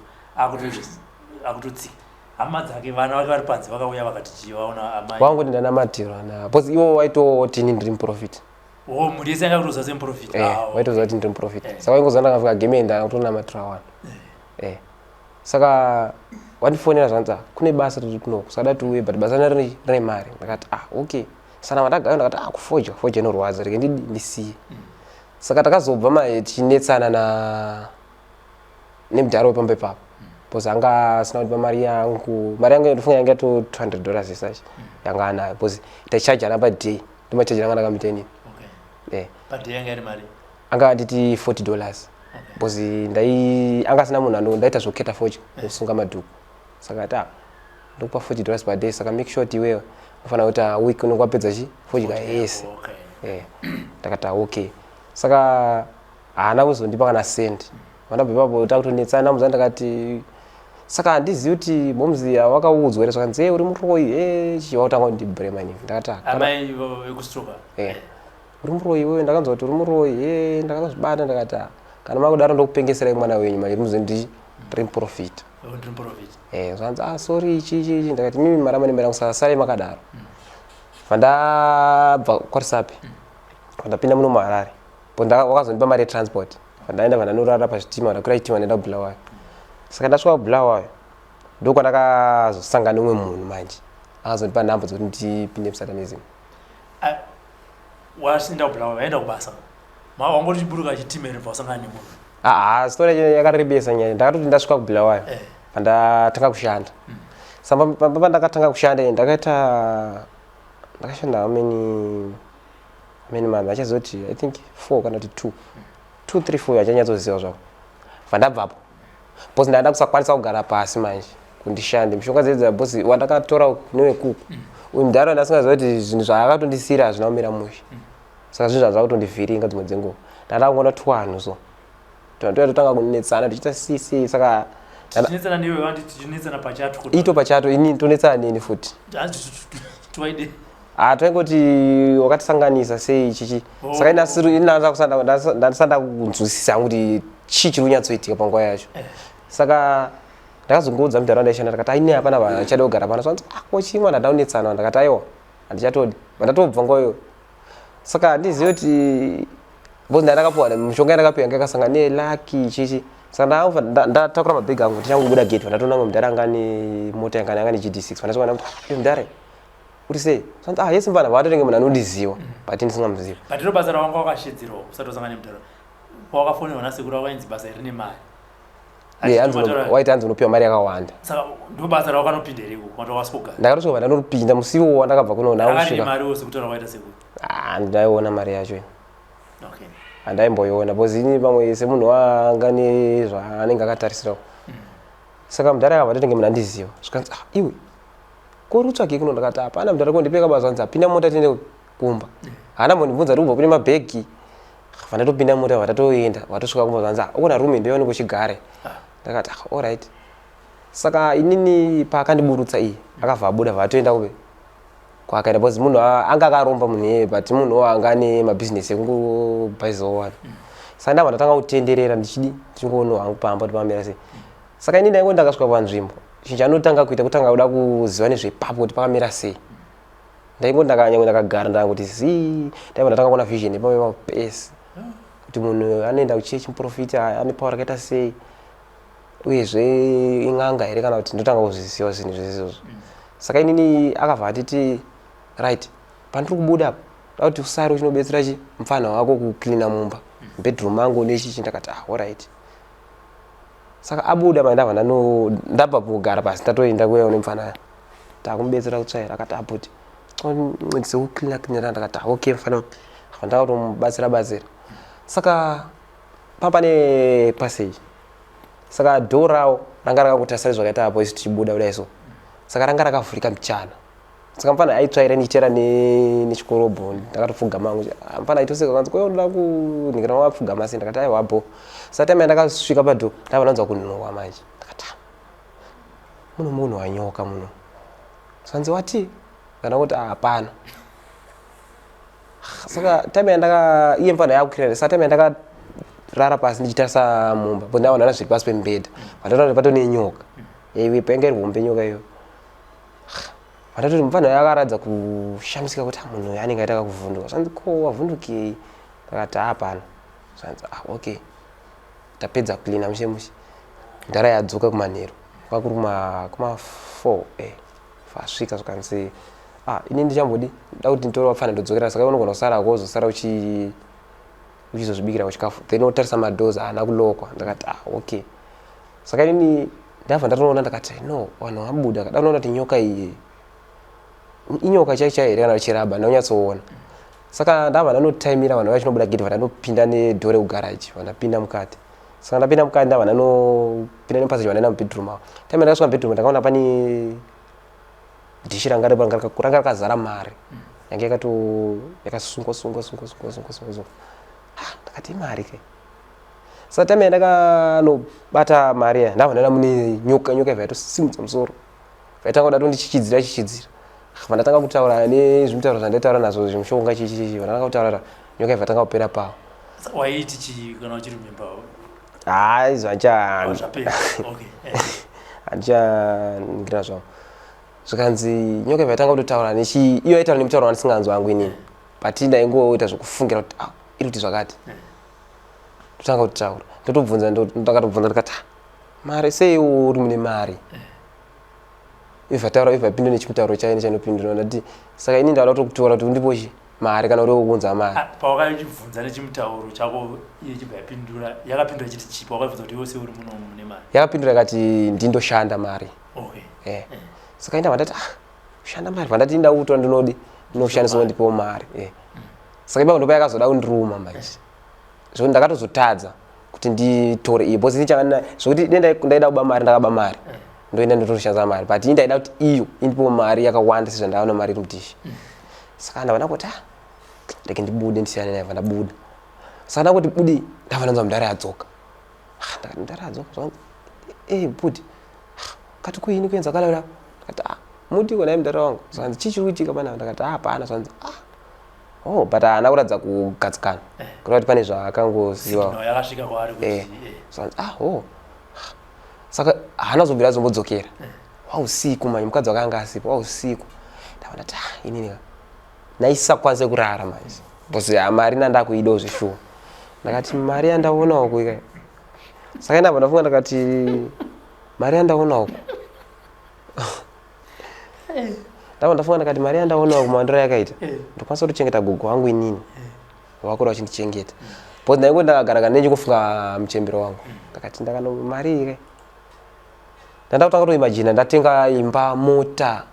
[SPEAKER 1] akutotsika hama dzake vana vake vari panze vakauya vakati chivaona amai
[SPEAKER 2] wangoti ndanamatirwa because iwo waitoti ini ndiri muprofita
[SPEAKER 1] mhuri yese yanga kutoziva semuprofita
[SPEAKER 2] waitoziva kuti ndiri muprofita saka waingoziva ndakafika game ndakutonamatira vanhu saka wandifonera zvanzi kune basa tiri kunoku sakada tiuye but basa rine mari ndakati okay sana vandagayo ndakati kufoja inorwadza rege ndisiye saka takazobva tichinetsana nemudharo pambe papo because anga sina kuti mari yangu ndofunga yanga to $200 isachi yanga anayo because itacharge ana per day ndimacharge yanga ndakamuteni
[SPEAKER 1] per day yanga iri mari
[SPEAKER 2] anga anditi $40 because anga sina munhu ndaita zvoketa fochi kusunga madhuku saka ta ndokupa $40 per day saka make sure kuti iwewe ufana kuti week unokwapedza chi fodya yes ndakati okay saka haana kuzondipa kana cent vandabva ipapo takutonetsana muzana ndakati saka handizivi kuti momzi wakaudzwa here zvakanzi uri muroyi chiva kutanga kundibrema inini ndakati
[SPEAKER 1] amai vekustroka
[SPEAKER 2] uri muroyi wewe ndakanzwa kuti uri muroyi ndakazvibata ndakati kana makudaro ndokupengeserai mwana wenyu manje muzondi dream profit zvanzi sorry chichi ndakati mimi mara manemera kusasare makadaro vandabva kwarisapi vandapinda muno muHarare wakazondipa mari yetransport vandaenda vandanorara pazvitima ndakwira chitima ndaenda kubulawayo saka ndasvika kubulawayo ndokwandakazosangana nomwe munhu manje akazondipa nhamba dzokuti ndipinde muSatanism.
[SPEAKER 1] Wasinda kubulawayo waenda kubasa wangoti chiburuka chitima iri wasangana nemunhu
[SPEAKER 2] story yakarebesa nyaya ndakatoti ndasvika kubulawayo vandatanga kushanda saka pandakatanga kushanda ndakashanda how many months achazoti I think 4 kana kuti 2 3 4 achanyatsoziva zvavo vandabvapo because ndanda kusakwanisa kugara pasi manje kundishande mishonga dzedza because wandakatora newekuku uyu mudharo ndasingaziva kuti zvinhu zvaakatondisira hazvina kumira mushe saka zvinhu zvazvakutondivhiringa dzimwe dzenguva ndanda kungona twanhu so totanga kunetsana tichiita sisi saka
[SPEAKER 1] tinetsana newe wanditi tinetsana pachato kuti
[SPEAKER 2] ito pachato ini tonetsana nini futi
[SPEAKER 1] twaide
[SPEAKER 2] taingoti wakatisanganisa sei chichi saka ndasanda kunzwisisa kuti chii chiri kunyatsoitika panguva yacho saka ndakazongoudza mudharo wandaishanda ndakati aine hapana vanhu vachada kugara pano zvanzi kochimwa ndadaunetsana ndakati aiwa handichatodi vandatobva nguva iyoyo saka handizivi kuti because ndandakapuwa mishonga yandakapiwa yanga yakasangana nelaki chichi saka ndatakura mabhegi angu tichangobuda gate vandatoona mwe mudhara anga nemota yanga anga neGD6 vandatoona kuti mudhara uri sei zvanzi yesi mbana vatorenge munhu anondiziva but ndisingamuziva
[SPEAKER 1] but iro basa rawanga wakashidzirwa usati wasangana nemudhara wakafonirwa nasekuru wako ainzi basa rine mari
[SPEAKER 2] waiti hanzi unopiwa mari yakawanda
[SPEAKER 1] saka ndo basa rawakanopinda riko kwanda wakasipogara
[SPEAKER 2] ndakatosvika vandanopinda musiwo wandakabva kuno
[SPEAKER 1] ndausvika mari wose kutaura waita sekuru
[SPEAKER 2] ndaiona mari yacho handaimboiona because ini pamwe semunhu wanga nezvaanenge akatarisirawo saka mudhara akabva totenge munhu andiziva zvikanzi iwe kori utsvage kuno ndakati hapana mudhara kondipeka basa anzi apinda mota tiende kumba haana mbondibvunza kuti ubva kune mabhegi vandatopinda mota vatatoenda vatosvika kumba zvanzi ukona rume ndoione kuchigare ndakati alright saka inini paakandiburutsa iye akabva abuda vatoenda kuve kwakaenda because munhu anga akaromba munhu iyeye but munhu anga nemabhizinesi ekungobhaizowana saka ndabva ndatanga kutenderera ndichingono hangu pamba kuti pamira sei saka ini ndaingo ndakasvika panzvimbo chinhu chanotanga kuita kutanga kuda kuziva nezvepapo kuti pakamira sei ndaingo ndakagara ndangoti ndaibva ndatanga kuona vision ipamo pesi kuti munhu anoenda kuchechi muprofita ane power akaita sei uyezve ing'anga here kana kuti ndotanga kuzviziva zvinhu zvezizvozvo saka inini akabva atiti right pandiri kubuda apa kuti usare uchinobetsera chi mufana wako kuklina mumba bedroom mangu nechichi ndakati alright saka abuda mandabva ndabva kugara pasi ndatoenda kuya une mufana takumubetsera kutsvaira akati aputi mwedzi kuklina ndakati okay mufana ndakatombatsira saka papane passage saka door rawo ranga rakakutasira zvakaita apo isi tichibuda kudai so saka ranga rakavhurika muchana saka mufana aitsvaira nichitera nechikorobho ndakatopfugama mangu mufana aitoseka kanzi koyoda kunhingira wapfugama sei ndakati aiwa bho saka time yandakasvika padho ndabva ndanzwa kunhuhwa manje ndakati munhu wanyoka muno zvanzi wati kana kuti hapana saka time iye mufana yakukrira saka time yandakarara pasi ndichitarisa mumba bo ndaona zviri pasi pemubhedha vandatoona pato nenyoka iwepo yanga iri hombe nyoka iyo vandatoti mufana yakaradza kushamisika kuti munhu anenge aita kakuvhunduka zvanzi ko wavhundukei ndakati hapana zvanzi okay tapedza kulina mushe ndara yadzoka kumanheru kwakuri kuma4 fasvika zvakanzi ini ndichambodi nda kuti nditora wafana ndodzokera saka unogona kusara wozosara uchizozvibikira kuchikafu then wotarisa madoors haana kulokwa ndakati okay saka ini ndabva ndatoona ndakati no vanhu vabuda kadaona kuti nyoka iyi inyoka chaicha here kana chiraba ndaunyatsoona saka ndabva ndanotaimira vanhu vachinobuda gate vandopinda nedhore kugaraji vandapinda mukati saka ndapinda mukati ndabva ndinopinda nepasaji vandaenda mubedroom avo taimira ndakasvika mubedroom ndakaona pane dhishi ranga rakazara mari yange yakasungwa ndakati imari ke saka taimira ndakanobata mari iya ndabva ndaenda mune nyoka ibva yatosimudza musoro vaitanga kuda tondichichidzira vandatanga kutaura nezvimutauro zvandaitaura nazvo zvimushonga chichi vandatanga kutaura nyoka ibva tanga kupera pavo
[SPEAKER 1] waiti chi kana uchiri member
[SPEAKER 2] izvo handichangira zvavo zvikanzi nyoka ibva yatanga kutotaura iyo aitaura nemutauro wandisinganzwa hangu inini but ndaingoita zvokufungira kuti iri kuti zvakati totanga kutaura ndotobvunza ndikati mari sei uri mune mari ivataura ivapinda nechimutauro chaine chainopindura ndati saka ini ndada kutokutora kuti undipochi mari kana uri kuunza mari
[SPEAKER 1] pawakachibvunza nechimutauro chako iye chibva yapindura yakapindura chiti chipi wakabvunza kuti iwe sei uri muno mune mari
[SPEAKER 2] yakapindura ikati ndindoshanda mari saka indabva ndati kushanda mari vandati ndautora ndinoshandiswa ndipewo mari saka ipapo ndopa yakazoda kundiruma manje zvokuti ndakatozotadza kuti nditore iyo bhosi zvokuti ndaida kuba mari ndakaba mari ndoenda ndotoshandisa mari but ndaida kuti iyo indipewo mari yakawanda sezvandaona mari iri mudhishi saka ndabva ndakoti ndeke ndibude ndisiyane naye ndabuda saka ndakoti budi ndabva ndanzwa mudhara yadzoka ndakati mudhara yadzoka budi kati kuini kuenza kalaura ndakati muti kona mudhara wangu zvanzi chichiri kuitika panapa ndakati hapana zvanzi but haana kuratidza kugadzikana kureva kuti pane zvaakangosiyiwa zvanzi saka haana zobvira azombodzokera wausiku manje mukadzi wakanga asipo wausiku ndabva ndati inini naisakwanise kurara manje bcause mari nandakuidawo zveshuwa ndakati mari yandaona uku ika saka ndabva ndafunga ndakati mari yandaona uku mari yandaona uku mandira yakaita ndokwanisa kutochengeta gogo wangu inini wakura wachindichengeta bcause ndaingo ndakagara nechikufunga muchembero wangu ndakati ndakano mari ika ndakutanga kutoimagina ndatenga imba mota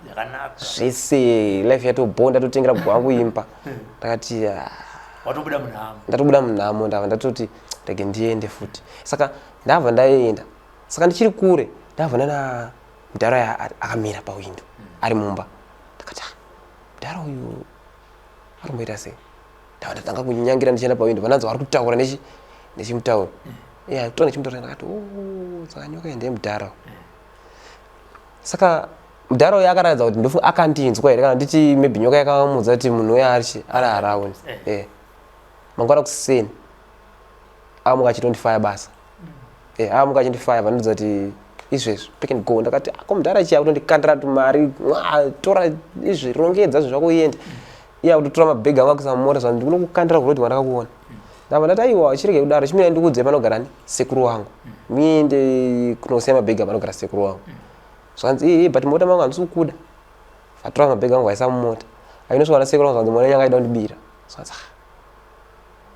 [SPEAKER 2] zvese life yatobhonda ndatotengera gogo wangu imba ndakati ndatobuda munhamo ndabva ndatoti ndege ndiende futi saka ndabva ndaenda saka ndichiri kure ndabva ndana mudhara akamira pawindo ari mumba ndakati mudhara uyu arimboita sei ndabva ndatanga kunyangira ndichienda pawindo vananzi vari kutaura nechimutauro kutora nechimutauro ndakati saka nyoka iyi ndeyemudhara saka mudhara uyu akaratidza kuti ndofunga akandinzwa here kana nditi maybe nyoka yakamudza kuti munhu uyo ari around mangwana kuseni amuka achitondifaya basa amuka achindifaya vanodza kuti izvezvi pick and go ndakati komudhara chiya kutondikandira tumari tora izvi rongedza zvako uende iya kutotora mabhegi angu akuisa mumota zvanzi ndikunokukandira kurodi wandakakuona ndabva ndati aiwa chirege kudaro chimira ndikudze panogara sekuru wangu miende kunosiya mabhegi apanogara sekuru wangu zvanzi but mota mangu handisi kukuda atora mabhegi angu aisa mumota ainoswana sekuru wangu zvanzi mwana nyanga aida kundibira zvanzi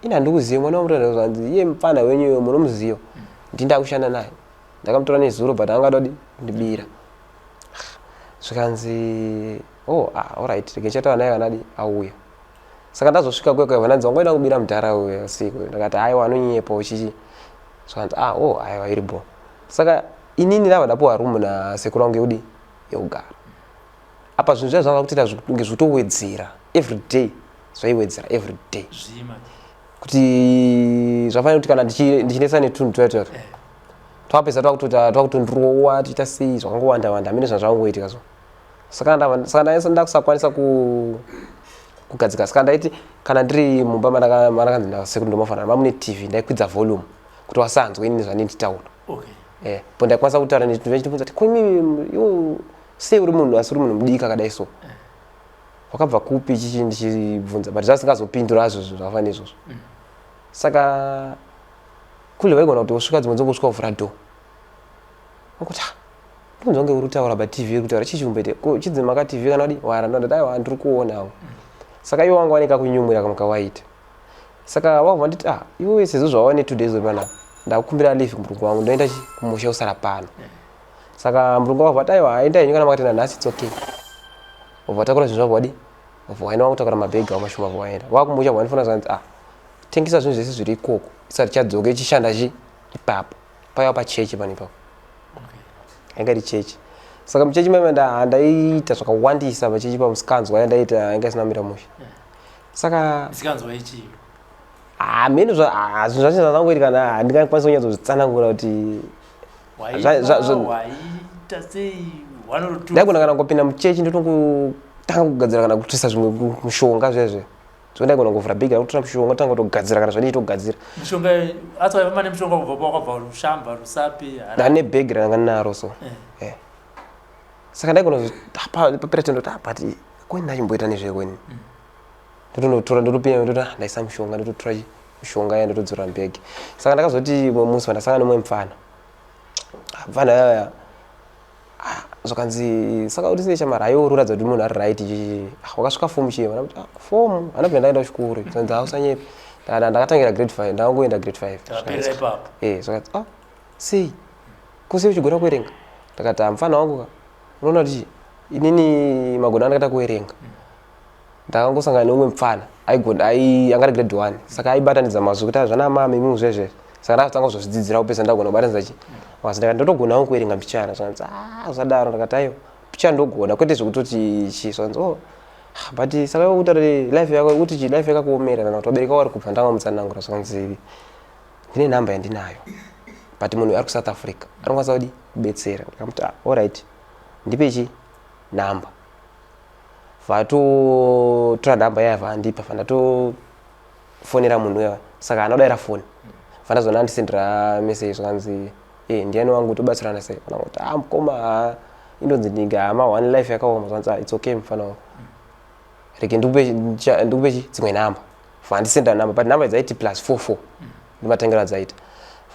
[SPEAKER 2] ini handikuziva mwana wamutanda zvanzi iye mupfana wenyu uyo munomuziva ndinda kushanda naye ndakamutora nezuro but angada kundibira zvikanzi alright rege chataura naye kanadi auya saka ndazosvika kwekwe vananzi wangoida kubira mudhara uyo usiku ndakati aiwa anonyepawo chichi zvanzi aiwa iribo saka inini ndabva ndapuwa rumu nasekuru wangu yekugara apa zvinhu zvazvanga kutoita zvitowedzera everyday zvaiwedzera everyday kuti zvafanira kuti kana ndichinesa netunhu tuyatura twapedza twakutondirowa tiita sei zvakangowanda hamene zvazvangoitika so saka ndakusakwanisa kugadzika saka ndaiti kana ndiri mumba manakanzi nasekuru ndomafanira mamune tv ndaikwidza volume kuti wasanzwe inini zvandinditaura po ndaikwanisa kutaura nezvinhu vechitibvunza kuti koimi sei uri munhu asi uri munhu mudiki akadai so wakabva kupi chichi ndichibvunza but zvasingazopindura zvozvo zvakafanira izvozvo saka kule waigona kuti usvika dzimwe dzongosvika kuvhura dho ukuti ndonzonge uri kutaura patv iri kutaura chichiumbete chidzimaka tv kana kudi wara ndandati aiwa ndiri kuonawo saka iwo wanga wanika kunyumwira kamuka waita saka wabva nditi iwe sezvo zvawane 2 days uri panapa ndakumbira leave mulungu wangu ndoenda kumusha usara pano saka mulungu wangu ataiwa aenda yenyu kana makatena nhasi it's okay uvatakura zvinhu zvavo wadi waina wakutakura mabhega wamashuma vaenda wakumusha wanifuna zanzi tengesa zvinhu zvese zviri ikoko isati chadzoka ichishanda ipapo paiva pachechi pani ipapo yanga iri chechi saka muchechi maima ndaita zvakawandisa pachechi pamusikanzwa yandaita yanga isina kumira musha saka mheni zvinhu zvacho zvazangoiti kana handingakwanisa kunyatsozvitsanangura kuti ndaigona kana ngopinda muchechi ndotongotanga kugadzira kana kutoisa zvimwe mushonga zvezve ndaigona ngovhura bhegi rakutora mushonga tanga kutogadzira kana zvadii togadzira ndane bhegi ranga ndinaro so saka ndaigona papera ndoti but kweni ndachimboita nezvekweni ndotondotora ndotopinda ndoti ndaisa mushonga ndototora mushonga ya ndotodzora mbegi saka ndakazoti mwe musi vandasangana nemwe mufana yaya zvakanzi saka kuti sei chamara aiwo uratidza kuti munhu ari right wakasvika fomu chii vana kuti fomu handabvira ndaenda kuchikoro zanzi hausanyepi ndakatangira grade 5 ndakangoenda grade 5 zvakati sei kusei uchigona kuerenga ndakati mufana wangu ka unoona kuti inini magona andakaita kuerenga ndakangosangana neumwe mufana anga ari grade 1 saka aibatanidza mazwi kuti zvana mama imi zvezvezve saka ndakatanga kuzozvidzidzira kupesa ndagona kubatanidza ndakati ndotogonawo kuerenga mbichana zvanzi usadaro ndakati aiwa mbichana ndogona kwete zvekutoti chi zvanzi but saka kutaura life yako kuti chi life yakakuomera kana kuti wabereka wari kubva ndamamutsanangura zvanzi ndine nhamba yandinayo but munhu ari kuSouth Africa anokwanisa kudi kubetsera ndikamuti alright ndipe chi nhamba vatotora nhamba yaya vandipa vandatofonera munhu uya saka anodaira foni vandazona andisendera message zvanzi ndiani wangu tobatsirana sei vanangoti mukoma indonzi ndinge hama one life yakaoma zvanzi it's okay mufana wangu rege ndikupe chi dzimwe nhamba vandisendera nhamba but nhamba idzaiti +44 ndimatengera dzaita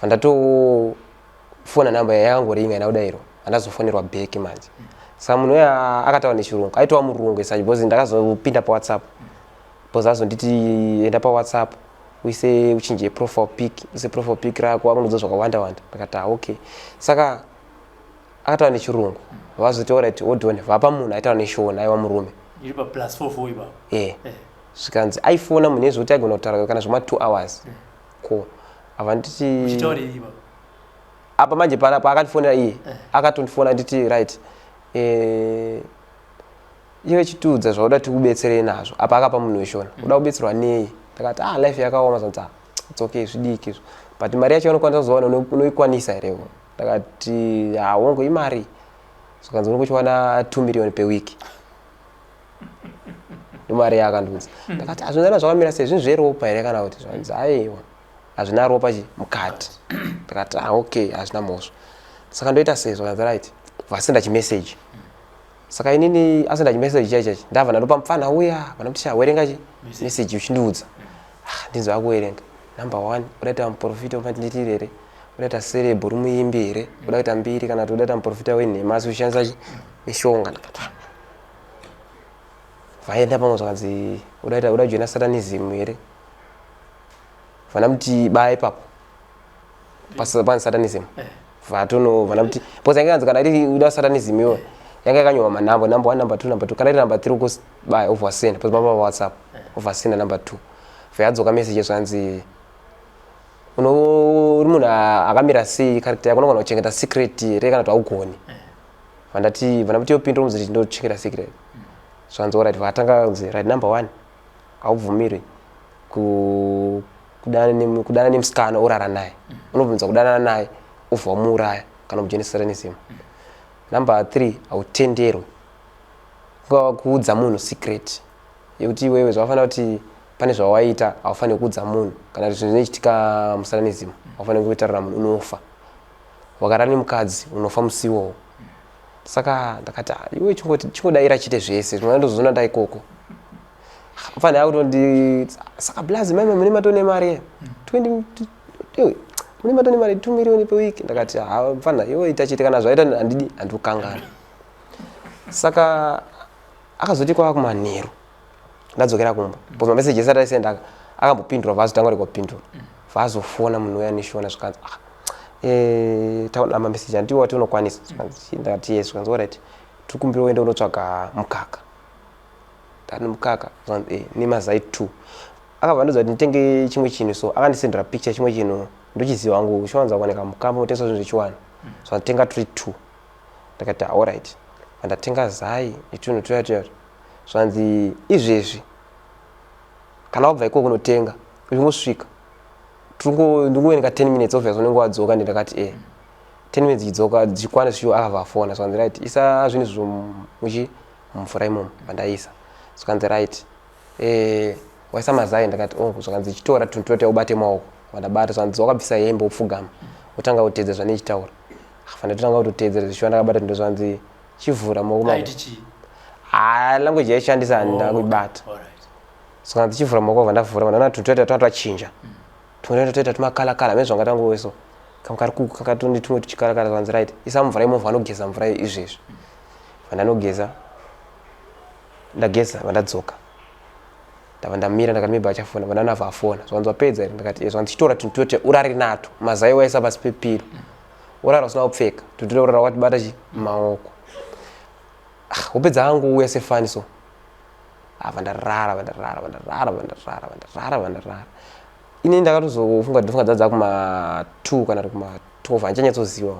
[SPEAKER 2] vandatofona nhamba yakangori imwe inakudairwa andazofonerwa bheki manje saka munhu uya akataura nechirungu aitova murungu isachi because ndakazopinda pawhatsapp because azonditi enda pawhatsapp uise uchinje profile pic uise profile pic rako akunodza zvakawanda wanda ndakati okay saka akataura nechirungu vazoti alright odone vapa munhu aitaura neshona aiwa murume
[SPEAKER 1] iri pa +44 ipa
[SPEAKER 2] zvikanzi aifona munhu ezvoti aigona kutaura kana zvema 2 hours ko ava nditi
[SPEAKER 1] uchitauriri ipa
[SPEAKER 2] apa manje panapa akandifonera iye akatondifona nditi right iwe chitudza zvauda tikubetsere nazvo apa akapa munhu weshona uda kubetserwa nei ndakati life yakaoma zvanzi it's okay zvidiki izvo but mari yacho unokwanisa kuzowana unoikwanisa here ndakati wongo imari zvakanzi unokuchiwana 2 million per week ndomari yaakandudza ndakati hazvina zvakamira sei zvinhu zveropa here kana kuti zvanzi aiwa hazvina ropa chi mukati ndakati okay hazvina mhosva saka ndoita sei zvakanzi right vasenda chimeseji saka inini asenda chimeseji chaichachi ndabva ndandopa mufana uya vanamuti werenga chi meseji uchindiudza ndinzwa kuerenga number 1 udaita muprofita wemanditiri here udaita serebo rumuimbi here udaita mbiri kana kuti udaita muprofita wenhema asi uchishandisa chi mishonga vaenda pamwe zvakanzi uda joina Satanism here vanamuti baya ipapo pani Satanism vatono vanamuti because yanga yanzi kana iri uda Satanism iwe yanga yakanyorwa manhamba number 1 number 2 number 2 kana iri number 3 ukos baya oversend because mama WhatsApp oversend number 2 vayadzoka message zvanzi uri munhu akamira sei character yako unogona kuchengeta secret here kana kuti haugoni vanamuti yopindura muziti ndochengeta secret zvanzi alright vakatanga kunzi right number 1 haubvumirwi kudana nemusikana urara naye unobvunza kudana naye ubva wamuuraya kana kujoina Satanism number 3 hautenderwi kuudza munhu secret yekuti iwewe zvavafanira kuti pane zvawaita haufaniri kuudza munhu kana kuti zvinhu zvinoitika muSatanism haufaniri kutarira munhu unofa wakarara nemukadzi unofa musi iwowo saka ndakati iwe chingodayira chite zvese zvimwe ndozozona ndaikoko fanira kutondi saka blazi mama mune matone mari 20 mune matone mari 2 million per week ndakati fanira iwe ita chite kana zvaita handidi handikukangana saka akazoti kwa kumanheru ndadzokera kumba because message yesata isenda akambopindura vasi tanga rekopindura vazofona munhu uya nishona zvikanzi taona message andiwo wati unokwanisa ndati yes zvikanzi alright tiri kumbira uende unotsvaga mukaka ndati mukaka ni mazai 2 akabva kuti nditenge chimwe chinhu so akandisendera picture chimwe chinhu ndochiziva wangu chiwanza kuoneka mukamba utenga zvinhu zvechiwana so ndatenga 2 ndakati alright ndatenga zai itunhu toyatoyata zvanzi izvezvi kana wabva ikoko kunotenga uchingosvika ndingoeneka 10 minutes obviously unenge wadzoka ndakati 10 minutes idzoka dzikwane zviyo akabva afona zvanzi right isa zvinhu zvo mumvura imomo vandaisa zvanzi right waisa mazai ndakati zvakanzi chitora tunhu tote ubate maoko vandabata zvanzi wakabvisa hembe upfugama utanga utedza zvanichitaura fana totanga kutotedzera zvishuwa ndakabata ndo zvanzi chivhura maoko language yaishandisa ndakuibata zvanzi chivhura maoko vandavhura vandana tunhu tote twatwachinja tunhu tote tumakala mezvo ngatangoweso kakatoni tumwe tuchikala zvanzi right isa mvura imomo vanogeza mvura izvezvi vandanogeza ndageza vandadzoka ndamira ndakati maybe achafona vandanava afona zvanzi wapedza here ndakati zvanzi chitora tunhu tote urari nato mazai waisa pasi pepiro urara usina kupfeka tutote urara wakatibata maoko wopedza hangu uya sefani so vandarara ini ndakatozofunga dzadza kuma 2 kana kuma 12 handichanyatsoziva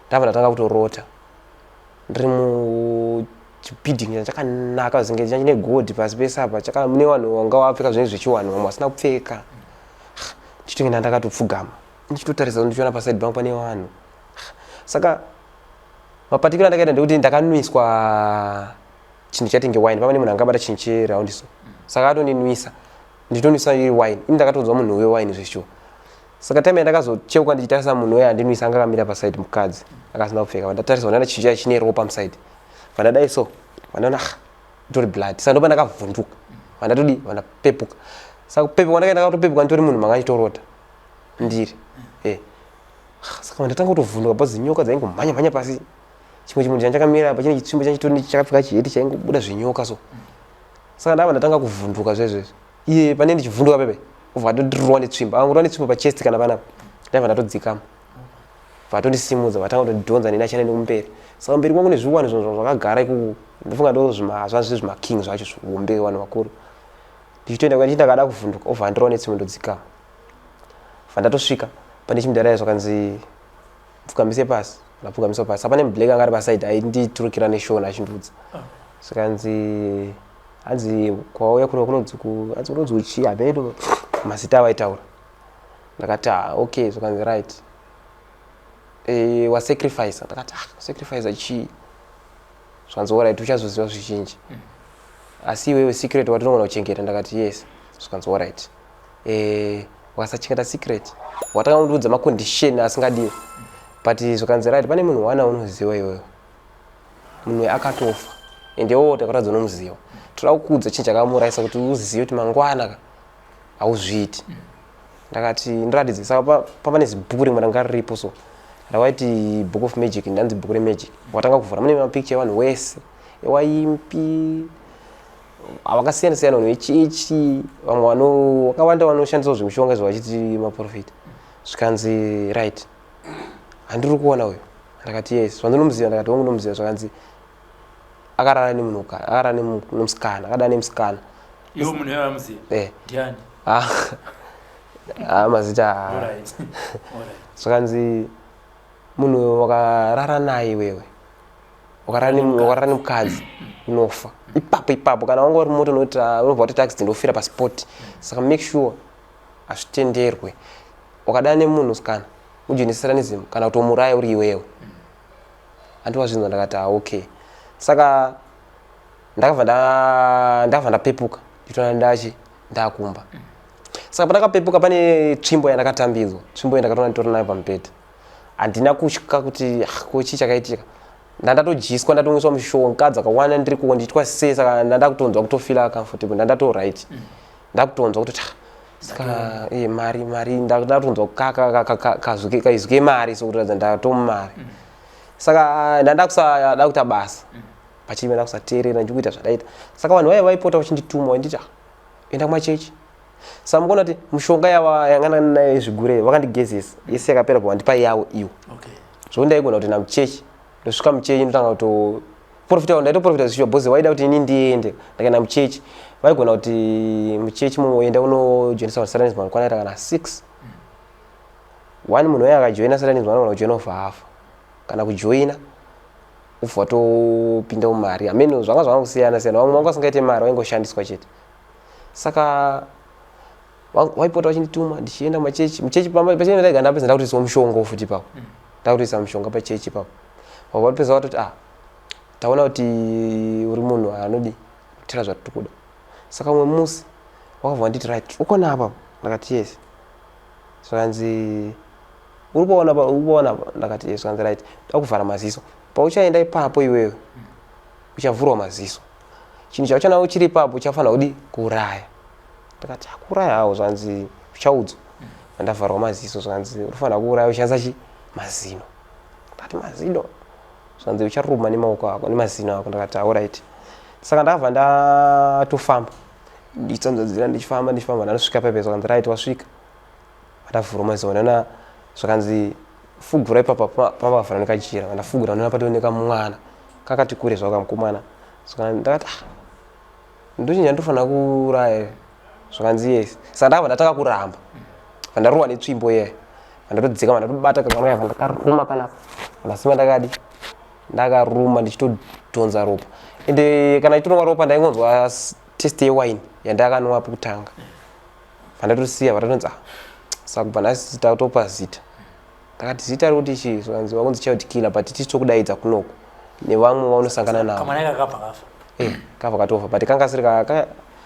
[SPEAKER 2] ndabva ndatanga kutorota ndiri muchibhidhingi chakanaka zinge chine godhi pasi pesapa mune vanhu vanga vapfeka zvinhu zvechiwanhu vamwe vasina kupfeka ndichitongenda ndakatopfugama ndichitotarisa ndichiona paside bangu pane vanhu saka mapatikiro andakaita ndekuti ndakanwiswa chinhu chatinge wine pamene munhu angabata chinhu cheraundi so saka atondinwisa nditonwisa iri wine ini ndakatonzwa munhu wewine zveshuwa saka time yandakazocheuka ndichitarisa munhu uya andinwisa anga akamira paside mukadzi akasina kupfeka vandatarisa vandana chinhu chaya chine ropa muside vandadai so vandaona itori blood saka ndopa ndakavhunduka vandatodi vandapepuka saka kupepuka ndakaenda ndakatopepuka nditori munhu manga chitorota ndiri saka vandatanga kutovhunduka bhazi nyoka dzaingomhanya pasi chimwe chinhu chandakamira apa chine chitsvimbo chanchitori chakapfeka chiheti chaingobuda zvinyoka so saka ndava ndatanga kuvhunduka zvezvezvi iye pane ndichivhunduka pepe ubva atotirwa netsvimbo angorwa netsvimbo pachest kana panapa ndabva ndatodzikama vatondisimudza vatanga kutondidhonza neni achana nekumberi saka mberi kwangu nezviwani zvinhu zvakagara ikoko ndofunga ndozvazvanzi zvimaking zvacho zvihombe vanhu vakuru ndichitoenda kwandi ndakada kuvhunduka obva ndirwa netsvimbo ndodzikama vandatosvika pane chimudharaye zvakanzi pfukamise pasi ndapfukamiswa pasi apane mublack anga ari pasaidi ainditurukira neshona achindudza sakanzi hanzi kwauya kuno kunodzi uchi hapedo mazita avaitaura ndakati okay zvakanzi right wasacrifice ndakati sacrifice chii zvanzi alright uchazoziva zvizhinji asi iwewe secret watinogona kuchengeta ndakati yes zvakanzi alright wakasachengeta secret watanga kundudza macondition asingadiwi but zvakanzi right pane munhu wana unoziva iwewe munhu akatofa endewo takaratidza unomuziva toda kukudza chinhu chakamuraisa kuti uzive kuti mangwana hauzviiti ndakati ndiratidze saka pamane zibhuku rimwe ranga riripo so rawaiti book of magic ndanzi bhuku remagic watanga kuvhura mune mapicture evanhu wese ewaimpi avakasiyana siyana vanhu vechechi vamwe wakawanda vanoshandisa zvimishonga zvavachiti maprofita zvikanzi right handiri kuona uyu ndakati yes zvandinomuziva ndakati wangu nomuziva zvakanzi akarara nemunhuka akarara nemusikana akada nemusikana
[SPEAKER 1] iwo munhu yamuziva ndiani
[SPEAKER 2] mazita zvakanzi munhu wakarara naye wewe wakarara nemukadzi unofa ipapo kana wanga uri moto unobva kuti accident ofira pasport saka make sure azvitenderwe wakada nemunhu sikana ujini Satanism kana kutomuraya uri iwewe andiwa zvinhu ndakati okay saka ndakabva ndapepuka nditona ndakumba saka pandakapepuka pane tsvimbo yandakatambidzwa tsvimbo yandakatona nditori nayo pamubhedha handina kutya kuti kochi chakaitika ndandatojiswa ndatomwiswa mushonga dzakawanda ndiri kuko ndichitwa sei saka ndandakutonzwa kutofila comfortable ndandato right ndakutonzwa kuti saka mari ndatonzwa kaizwe mari sokuratidza ndatomari saka ndandakusada kuita basa pachime ndakusateerera ndichikuita zvadaita saka vanhu vaipota vachindituma vanditi enda kumachechi Samukona kuti mushonga yangana nayo Zvigure vakandigezesa yese yakapera kuvandipa yawo iyo.
[SPEAKER 1] Okay.
[SPEAKER 2] So ndaigona kuti na muchechi ndosvika muchechi ndotanga kuto profita ndaito profita zvicho bozi waida kuti ini ndiende ndakaenda muchechi vaigona kuti muchechi muenda unojoinisa Satanism kwana kana 6 one munhu uya akajoina Satanism anogona kujoina over half kana kujoina ufa topinda mumari ameno zvanga zvakusiyana siyana vamwe vanga vasingaite mari vaingoshandiswa chete saka waipota vachindituma ndichienda muchechi pachino ndaiga ndapedza ndakutoisa mushonga futi papo ndakutoisa mushonga pachechi papo wapedza watoti taona kuti uri munhu anodi kutira zvatiri kuda saka umwe musi wakabva nditi right ukona apa ndakati yes zvanzi uri kuona ndakati yes zvanzi right ndakuvhara maziso pauchaenda ipapo iwewe uchavhurwa maziso chinhu chauchanawo uchiri ipapo uchafanira kudi kuuraya ndakati kuuraya hawo zvanzi uchaudzwa ndavharwa maziso zvanzi unofanira kuuraya uchishandisa mazino ndakati mazino zvanzi ucharuma nemaoko ako nemazino ako ndakati alright saka ndabva ndatofamba ndichitsanzadzira ndichifamba ndanosvika pepe zvakanzi right wasvika ndavhurwa mazino ndana zvakanzi fugura ipapa pamavhara nekachira ndafugura ndona patooneka mwana kakati kure zvakamukomana saka ndakati ndochinja ndofanira kuuraya zvakanzi yes saka ndabva ndataka kuramba ndarumwa netsvimbo iye ndatodzika ndatobata kakamwe ndakaruma panapa ndasima ndakadi ndakaruma ndichitodhonza ropa ende kana ichitonwa ropa ndaingonzwa test yewine yandakanwa pokutanga pandatosiya patatonzi saka kubva nhasi tatopa zita ndakati zita rikuti chii zvanzi wakunzi child killer but tichitokudaidza kunoko nevamwe vaunosangana navo
[SPEAKER 1] kamwana kakabva kafa
[SPEAKER 2] kabva katofa but kanga siri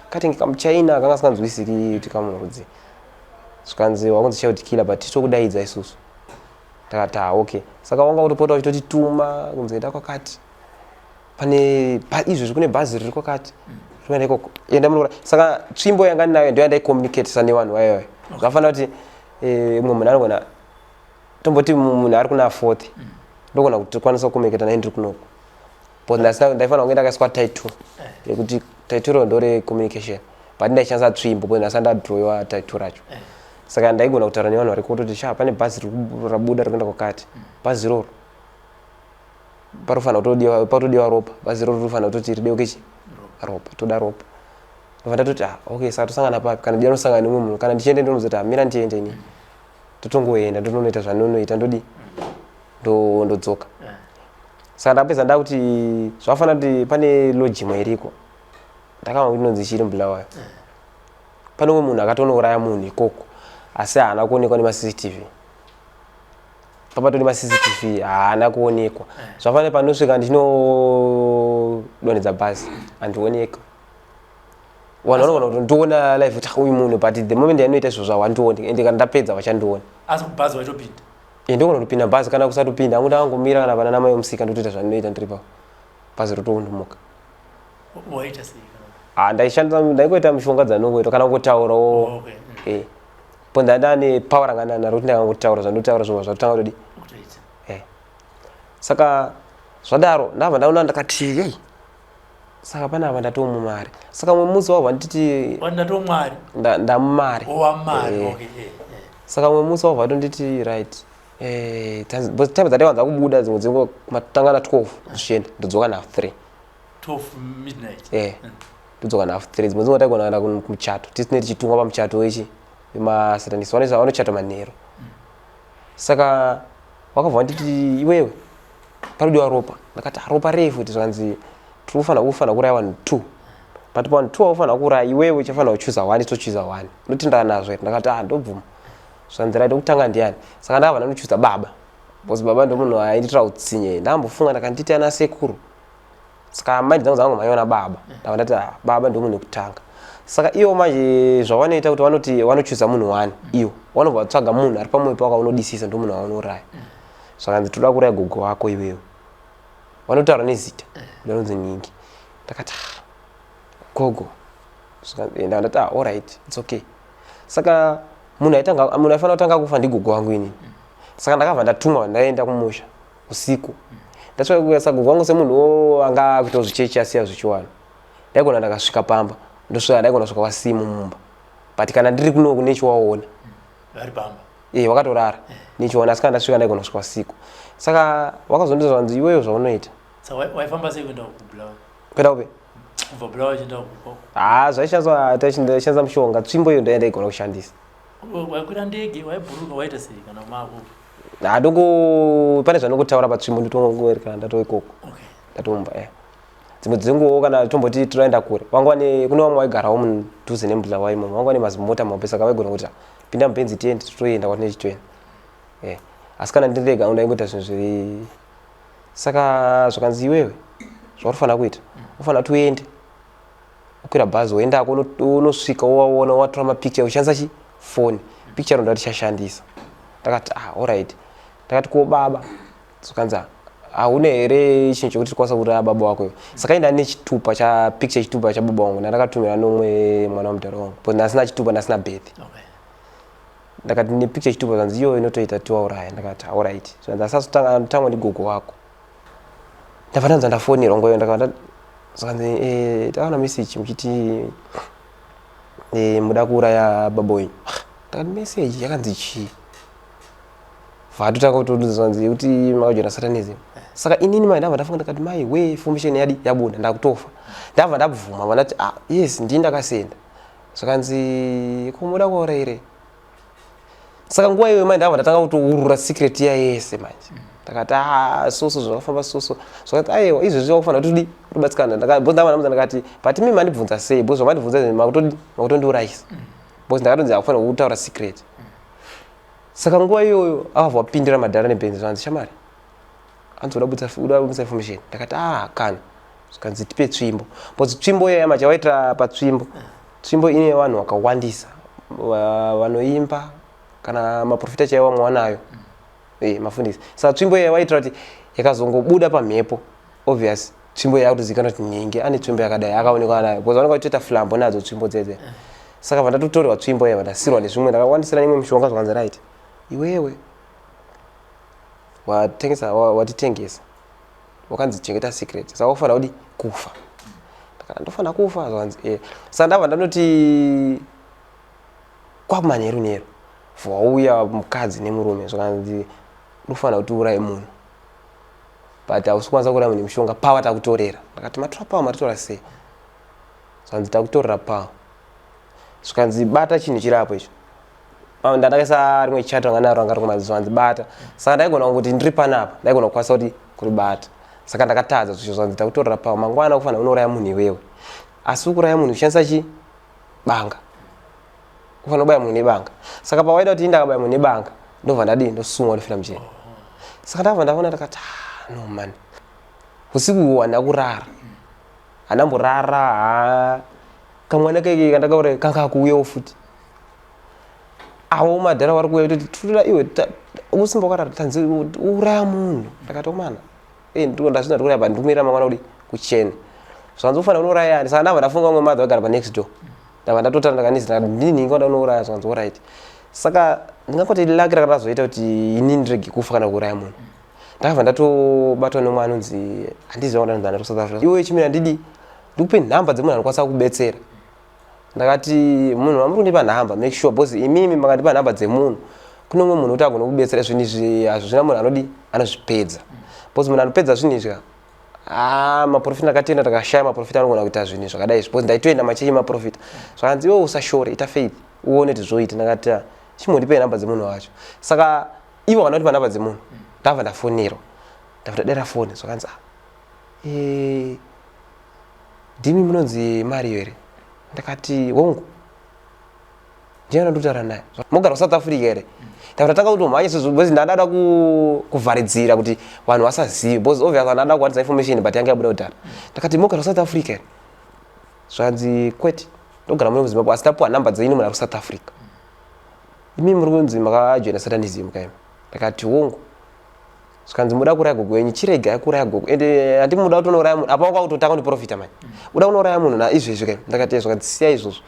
[SPEAKER 2] katingi kamuchina kanga sikanzwisiki kuti kamunhurudzi zvikanzi wakunzi child killer but tichitokudaidza isusu ndakati okay saka wanga utopota uchitotituma kunzi enda kwakati pane izvozvi kune bhazi riri kwakati rinoenda ikoko enda munora saka tsvimbo yanga ndinayo ndio yandaicommunicatisa nevanhu vayoyo zvafanira kuti mumwe munhu anogona tomboti munhu ari kuna 40 ndogona kuti tikwanisa kucommunicata naye ndiri kunoko but ndaifanira kunge ndakaiswa title yekuti title ndore communication but ndaishandisa tsvimbo but ndasa ndadrowiwa title racho saka ndaigona kutaura nevanhu vari kutoti pane bhazi rabuda rikuenda kwakati bhazi roro patodiwa ropa bhazi roro rinofanira kutoti rideukechi ropa toda ropa ndobva ndatoti okay saka tosangana papi kana ndida nosangana nemumwe munhu kana ndichiende ndonozoti mira ndiende ini totongoenda ndonoita zvanonoita ndodi ndodzoka saka ndapedza ndakuti zvafanira kuti pane lojima iriko ndakama kuti inonzi chiri mbulawayo pane umwe munhu akatonouraya munhu ikoko asi haana kuonekwa nemaCCTV papatori maCCTV haana kuonekwa zvafanira panosvika ndinodonhedza bhazi handionekwa vanhu vanogona kuti ndiona live kuti uyu munhu but the moment yainoita izvo zvavo handioni ende kana ndapedza vachandiona
[SPEAKER 1] asi kubhazi wachopinda
[SPEAKER 2] ndogona kutopinda bhazi kana kusatopinda hangu ndangomira kana pana namai omusika ndotoita zvandinoita ndiri papo bhazi rotondumuka
[SPEAKER 1] waita sei
[SPEAKER 2] ndaingoita mishonga dzanongoita kana kungotaurawo po ndandane power ranga naro kuti ndakangotaura zvandotaura zvova zvakutanga kutodi saka zvadaro ndabva ndaona ndakati hey saka pana apa ndatomumari saka mumwe musi wabva nditi
[SPEAKER 1] ndatomwari
[SPEAKER 2] ndamumari
[SPEAKER 1] saka
[SPEAKER 2] mumwe musi wabva nditi right time dzataiwanza kubuda dzimwe dzingo matanga na 12 zvichienda ndodzoka na 3
[SPEAKER 1] midnight
[SPEAKER 2] ndodzoka na 3 dzimwe dzingo taigona kuenda kumuchato tisine tichitungwa pamuchato ichi vemasatanisi vanochata manheru saka wakabva nditi iwewe parodiwa ropa ndakati ropa refu kuti zvanzi kufanira kuraya vanhu 2 but pavanhu 2 aufanira kuuraya iwewe uchafanira kuchuza 1 tochuza 1 ndotindana nazvo ndakati ndobvuma zvanzi raida kutanga ndiani saka ndabva ndanochuza baba because baba ndo munhu ainditira utsinye ndambofunga ndakanditi ana sekuru saka maindi dzangu dzangomhanyona baba ndabva ndati baba ndo munhu wekutanga saka iwo manje zvavanoita kuti vanoti vanochuza munhu 1 iwo vanobva vatsvaga munhu ari pamwepo wakaunodisisa ndo munhu wavanoraya zvakanzi toda kuraya gogo wako iwewe vanotaura nezita ndinonzi Ningi ndakati gogo ndandati alright it's okay saka munhu aifanira kutanga kufa ndigogo wangu inini saka ndakabva ndatumwa ndaenda kumusha usiku ndasvika kuyasa gogo wangu semunhu anga kuita zvichechi asiya zvichiwana ndaigona ndakasvika pamba ndosvika ndaigona kusvika kwasimu mumba but kana ndiri kuno kunechiwaona
[SPEAKER 1] vari pamba
[SPEAKER 2] wakatorara nichiona asika ndasvika ndaigona kusvika siku saka wakazondizva kunzi iweyo zvaunoita
[SPEAKER 1] so waifamba sei kuenda kubulawa
[SPEAKER 2] kuenda kupi
[SPEAKER 1] kubva bulawa uchienda kuko
[SPEAKER 2] zvaishandiswa taishandisa mushonga tsvimbo iyo ndaigona kushandisa
[SPEAKER 1] waikwira ndege waibhuruka waita sei kana mako
[SPEAKER 2] pane zvanokutaura patsvimbo nditongoereka ndato ikoko ndatomba dzimwe dzenguwo kana tomboti toenda kure wangwane kune vamwe waigarawo mudhuze nembulawa imomo wangwane mazimota mape saka vaigona kuti pinda mupenzi tiendi totoenda kwatine chitoenda asi kana ndirega undaingoita zvinhu zviri saka zvakanzi iwewe zvaurifanira kuita ufanira kuti uende ukwira bhazi woendako unosvika waona watora mapicture uchishandisa foni picture ndo tichashandisa ndakati alright ndakati ko baba zvakanzi haune here chinhu chokuti tikwanisa kuuraya baba wako saka enda nechitupa chapicture chitupa chababa wangu ndakatumira nomwe mwana wamudhara wangu but ndasina chitupa ndasina birth ndakati nepicture chitupa zvanzi iyo inotoita tiwauraya ndakati alright zvanzi asazotangwa ndigogo wako ndabva ndanza ndafonera ngoyo ndakati zvanzi takaona message muchiti muda kuuraya baba wenyu ndakati message yakanzi chii vatotanga kutodudza zvanzi kuti makajoina Satanism saka inini mai ndabva ndafunga ndakati mai we information yadi yabunda ndakutofa ndabva ndabvuma vandati yes ndini ndakasenda zvakanzi kumuda kuuraire saka nguva iyoyo mai ndabva ndatanga kutourura secret iya yese manje ndakati soso zvakafamba soso zvakati aiwa izvezvi wakufanira kuti kutobatsikana ndabva ndamudza ndakati but mimi mandibvunza sei bcause zvamandibvunza makutondiurayisa bcause ndakatonzi akufanira kutaura secret saka nguva iyoyo avabva wapindira madhara nebenzi zvanzi shamari anzi uda kubudisa information ndakati kana zvikanzi tipe tsvimbo bcause tsvimbo iya macha waita patsvimbo tsvimbo ine vanhu vakawandisa vanoimba kana maprofita chaiwo vamwe wanayo mafundisi saka tsvimbo iya waitira kuti yakazongobuda pamhepo obvious tsvimbo iya yakutozivikanwa kuti nyenge ane tsvimbo yakadai akaonekwa nayo bcause vanonga vachitoita flambo nadzo tsvimbo dzedze saka vandatotorerwa tsvimbo iya vandasirwa nezvimwe ndakawandisira imwe mishonga zvakanzi right iwewe watitengesa wakanzi chengeta secret saka ufanira kuti kufa ndofanira kufa zvakanzi saka ndabva ndanoti kwakumanheru nheru wauya mukadzi nemurume zvakanzi unofanira kuti uuraye munhu but hausi kwanisa kuuraya munhu nemishonga pawa takutorera ndakati matora pawa matotora sei zvakanzi takutorera pawa zvakanzi bata chinhu chirapo icho ndandakaisa rimwe chato ranga naro ranga rikumaziso anzi bata saka ndaigona kuti ndiri panapa ndaigona kukwanisa kuti kuribata saka ndakatadza zvisho zvanzi takutorera pawa mangwana kufanira unouraya munhu iwewe asi ukuraya munhu uchishandisa banga kufanira kubaya munhu nebanga saka pawaida kuti ndakabaya munhu nebanga ndobva ndadii ndosungwa ndofira mucheni saka ndabva ndaona ndakati no man usiku handina kurara handamborara kamwana keke kandakaura kangakuuyawo futi avo madhara vari kuuya kuti turira iwe usimba wakarara tanzi uraya munhu ndakati omana ndazvina ndikuraya pa ndikumirira mangwana kuti kuchena zvanzi ufanira unouraya yani saka ndabva ndafunga umwe madha wagara panext door ndabva ndatotara ndakanizira ndini inga unouraya zvanzi alright saka ndingangoti lakira katazoita kuti ini ndirege kufa kana kuuraya munhu ndabva ndatobatwa nemwe anonzi handiziva kuti anonzi South Africa iwe chimira ndidi ndikupe nhamba dzemunhu anokwanisa kubetsera ndakati munhu amuri kundipa nhamba make sure because imimi makandipa nhamba dzemunhu kune umwe munhu kuti agona kubetsera zvinhu izvi hazvina munhu anozvipedza because munhu anopedza zvinhu izvi maprofita akatenda takashaya maprofita anogona kuita zvinhu zvakadai because ndaitoenda machechi maprofita zvakanzi iwe usashore ita faith uone kuti zvoita ndakati chimondipe nhamba dzemunhu wacho saka ivo kana kundipa nhamba dzemunhu ndabva ndafonerwa ndabva ndadera foni zvakanzi ndimi munonzi Mario here ndakati hongu ndiana ndotara naye mogara South Africa here ndabva ndatanga kutomhanya because ndadada kuvharidzira kuti vanhu vasazive because obvious ndadada kuwanisa information but yanga yabuda kudhara ndakati mogara South Africa here zvanzi kwete ndogara muno muZimbabwe asi tapuwa nhamba dzenyu muri South Africa imi muri kunzi makajoina Satanism kaima ndakati hongu zvakanzi muda kuuraya gogo wenyu chiregai kuuraya gogo ende handi muda kutonouraya munhu apa wanga kutotanga kundiprofita manje uda kunouraya munhu naizvezvi kaima ndakati zvakanzi siya izvozvo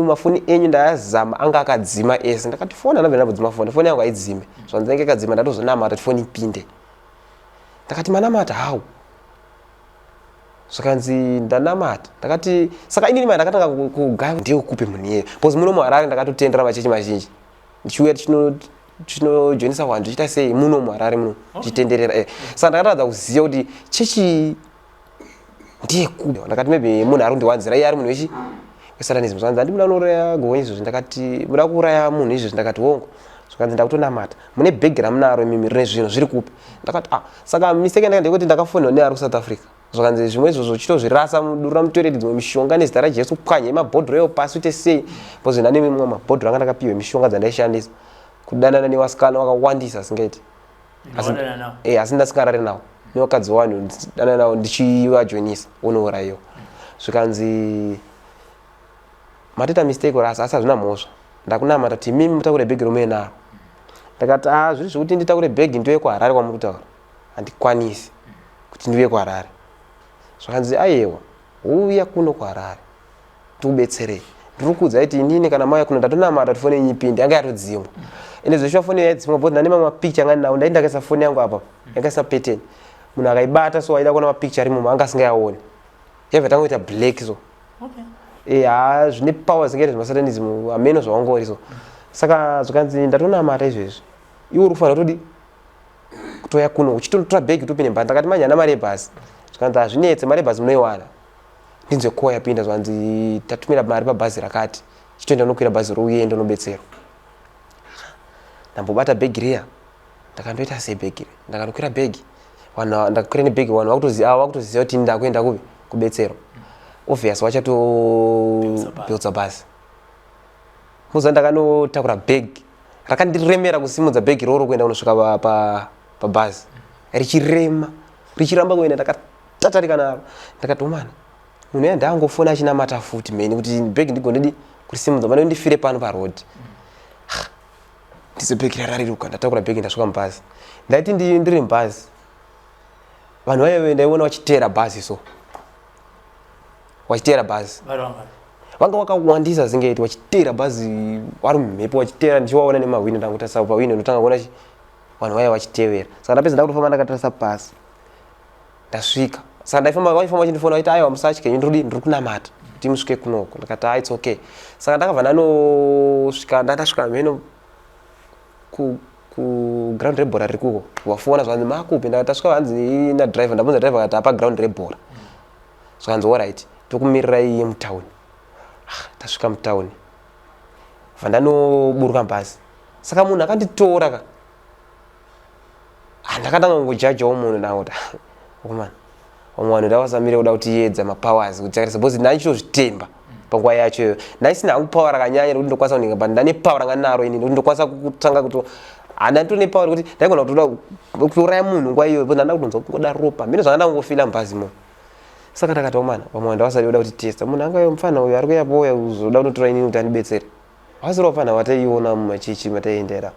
[SPEAKER 2] mafoni enyu ndayazama anga akadzima ese ndakati foni handabva ndambadzima foni yangu aidzime zvanzi yange akadzima ndatozonamata kuti foni ipinde ndakati manamata how Zvakanzi ndanamata ndakati saka inini manje ndakatanga kugaya ndiye kukupe munhu iye because muno muHarare ndakatotendera machechi mazhinji ndichiuya tinojoinisa vanhu tichiita sei muno muHarare muno tichitenderera saka ndakatadza kuziva kuti chechi ndiye kupe ndakati maybe munhu ari kundiwanzira iye ari munhu wechi wesatanism zvanzi handimuda unouraya gonye izvozvi ndakati muda kuuraya munhu izvozvi ndakati hongu zvakanzi ndakutonamata mune bhegi ramunaro imimi rine zvinhu zviri kupe ndakati saka mistake ndekuti ndakafonera neari kuSouth Africa zvakanzi zvimwe izvozvo chitozvirasa mudurura mutoireti dzimwe mishonga nezita raJesu pwanye mabhodhoro ewo pasi uite sei because ndane mimwe mabhodhoro anga ndakapiwa mishonga dzandaishandisa kudanana newasikana wakawandisa asingaiti asi ndasingarari nawo nevakadzi wanhu danana nawo ndichivajoinisa unourayiwa zvikanzi matoita mistake rasa asi hazvina mhosva ndakunamata kuti mimi mutakure bhegi romwe naro ndakati zviri zvokuti nditakure bhegi ndiuye kuHarare kwamuri kutaura handikwanisi kuti ndiuye kuHarare zvakanzi aiyewa uya kuno kuHarare tikubetserei ndiri kuudza kuti inini kana mauya kuno ndatonamata tifone nyipindi yanga yatodzimwa ende zveshuwa foni yadzimwa bhozi ndane mamwe mapicture anga ndinawo ndaiti ndakaisa foni yangu apa yakaisa pattern munhu akaibata so aida kuona mapicture arimo anga asingayaoni yabva tangoita black so zvine power zingere zvemasatanism ameno zvawangori so saka zvakanzi ndatonamata izvezvi iwe uri kufanira kutodi kutoya kuno uchitotora bhegi utopinde mbani ndakati manje hana mari yebhasi zvakanzi hazvinetse mari yebhasi munoiwana ndinzwe koya pinda zvanzi tatumira mari pabhazi rakati chitoenda nokwira bhazi rouye ndonobetserwa ndambobata bhegi riya ndakandoita sei bhegi ndakandokwira bhegi ndakakwira nebhegi vanhu vakutoziva kuti ndakuenda kupi kubetserwa obvious wachatopilza bhazi muza ndakanotakura bhegi rakandiremera kusimudza bhegi roro kuenda kunosvika pabhazi richirema richiramba kuenda ndakatatarika naro ndakati omana munhu uya ndaangofona achinamata futi meni kuti bhegi ndigonedi kurisimudza pane ndifire pano parodi ndizo bhegi rarariruka ndatakura bhegi ndasvika mubhazi ndaiti ndiri mubhazi vanhu vaive ndaiona vachiteera bhazi so wachiteera bhazi vanga wakawandisa zingaiti wachiteera bhazi vari mumhepo wachiteera ndichivaona nemahwini ndangotarisa pahwini ndotanga kuona vanhu vaya vachitevera saka ndapedza ndakutofamba ndakatarisa pasi ndasvika saka vaifamba vachindifona vaiti aiwa musatye ndiri kunamata kuti musvike kunoko ndakati it's okay saka ndakabva ndanosvika ndandasvika mheno kuground rebhora riri kuko wafona zvanzi makupi ndakati tasvika vanzi nadriver ndabvunza driver akati apa ground rebhora zvakanzi alright tokumirira iye mutauni tasvika mutauni bva ndanoburuka mbhazi saka munhu akanditora ka ndakatanga kungojajawo munhu ndangoti okomana vamwe vanhu ndavasamire kuda kutiedza mapowers kutarisisa bhozi ndaichitozvitemba panguva yacho iyoyo ndaisina hangu power rakanyanya rokuti ndokwanisa kuninga but ndane power ranga naro ini rokuti ndokwanisa kutanga kuti handanditone power rokuti ndaigona kutoda kutouraya munhu nguva iyoyo bhozi ndanda kutonza kungoda ropa mine zvanga ndangofila mubhazi mo saka ndakati omana vamwe vanhu ndavasati voda kuti testa munhu anga mufana uyo ari kuyapo uya uzoda kunotora inini kuti andibetsere vasiri vafana vataiona mumachechi mataiendera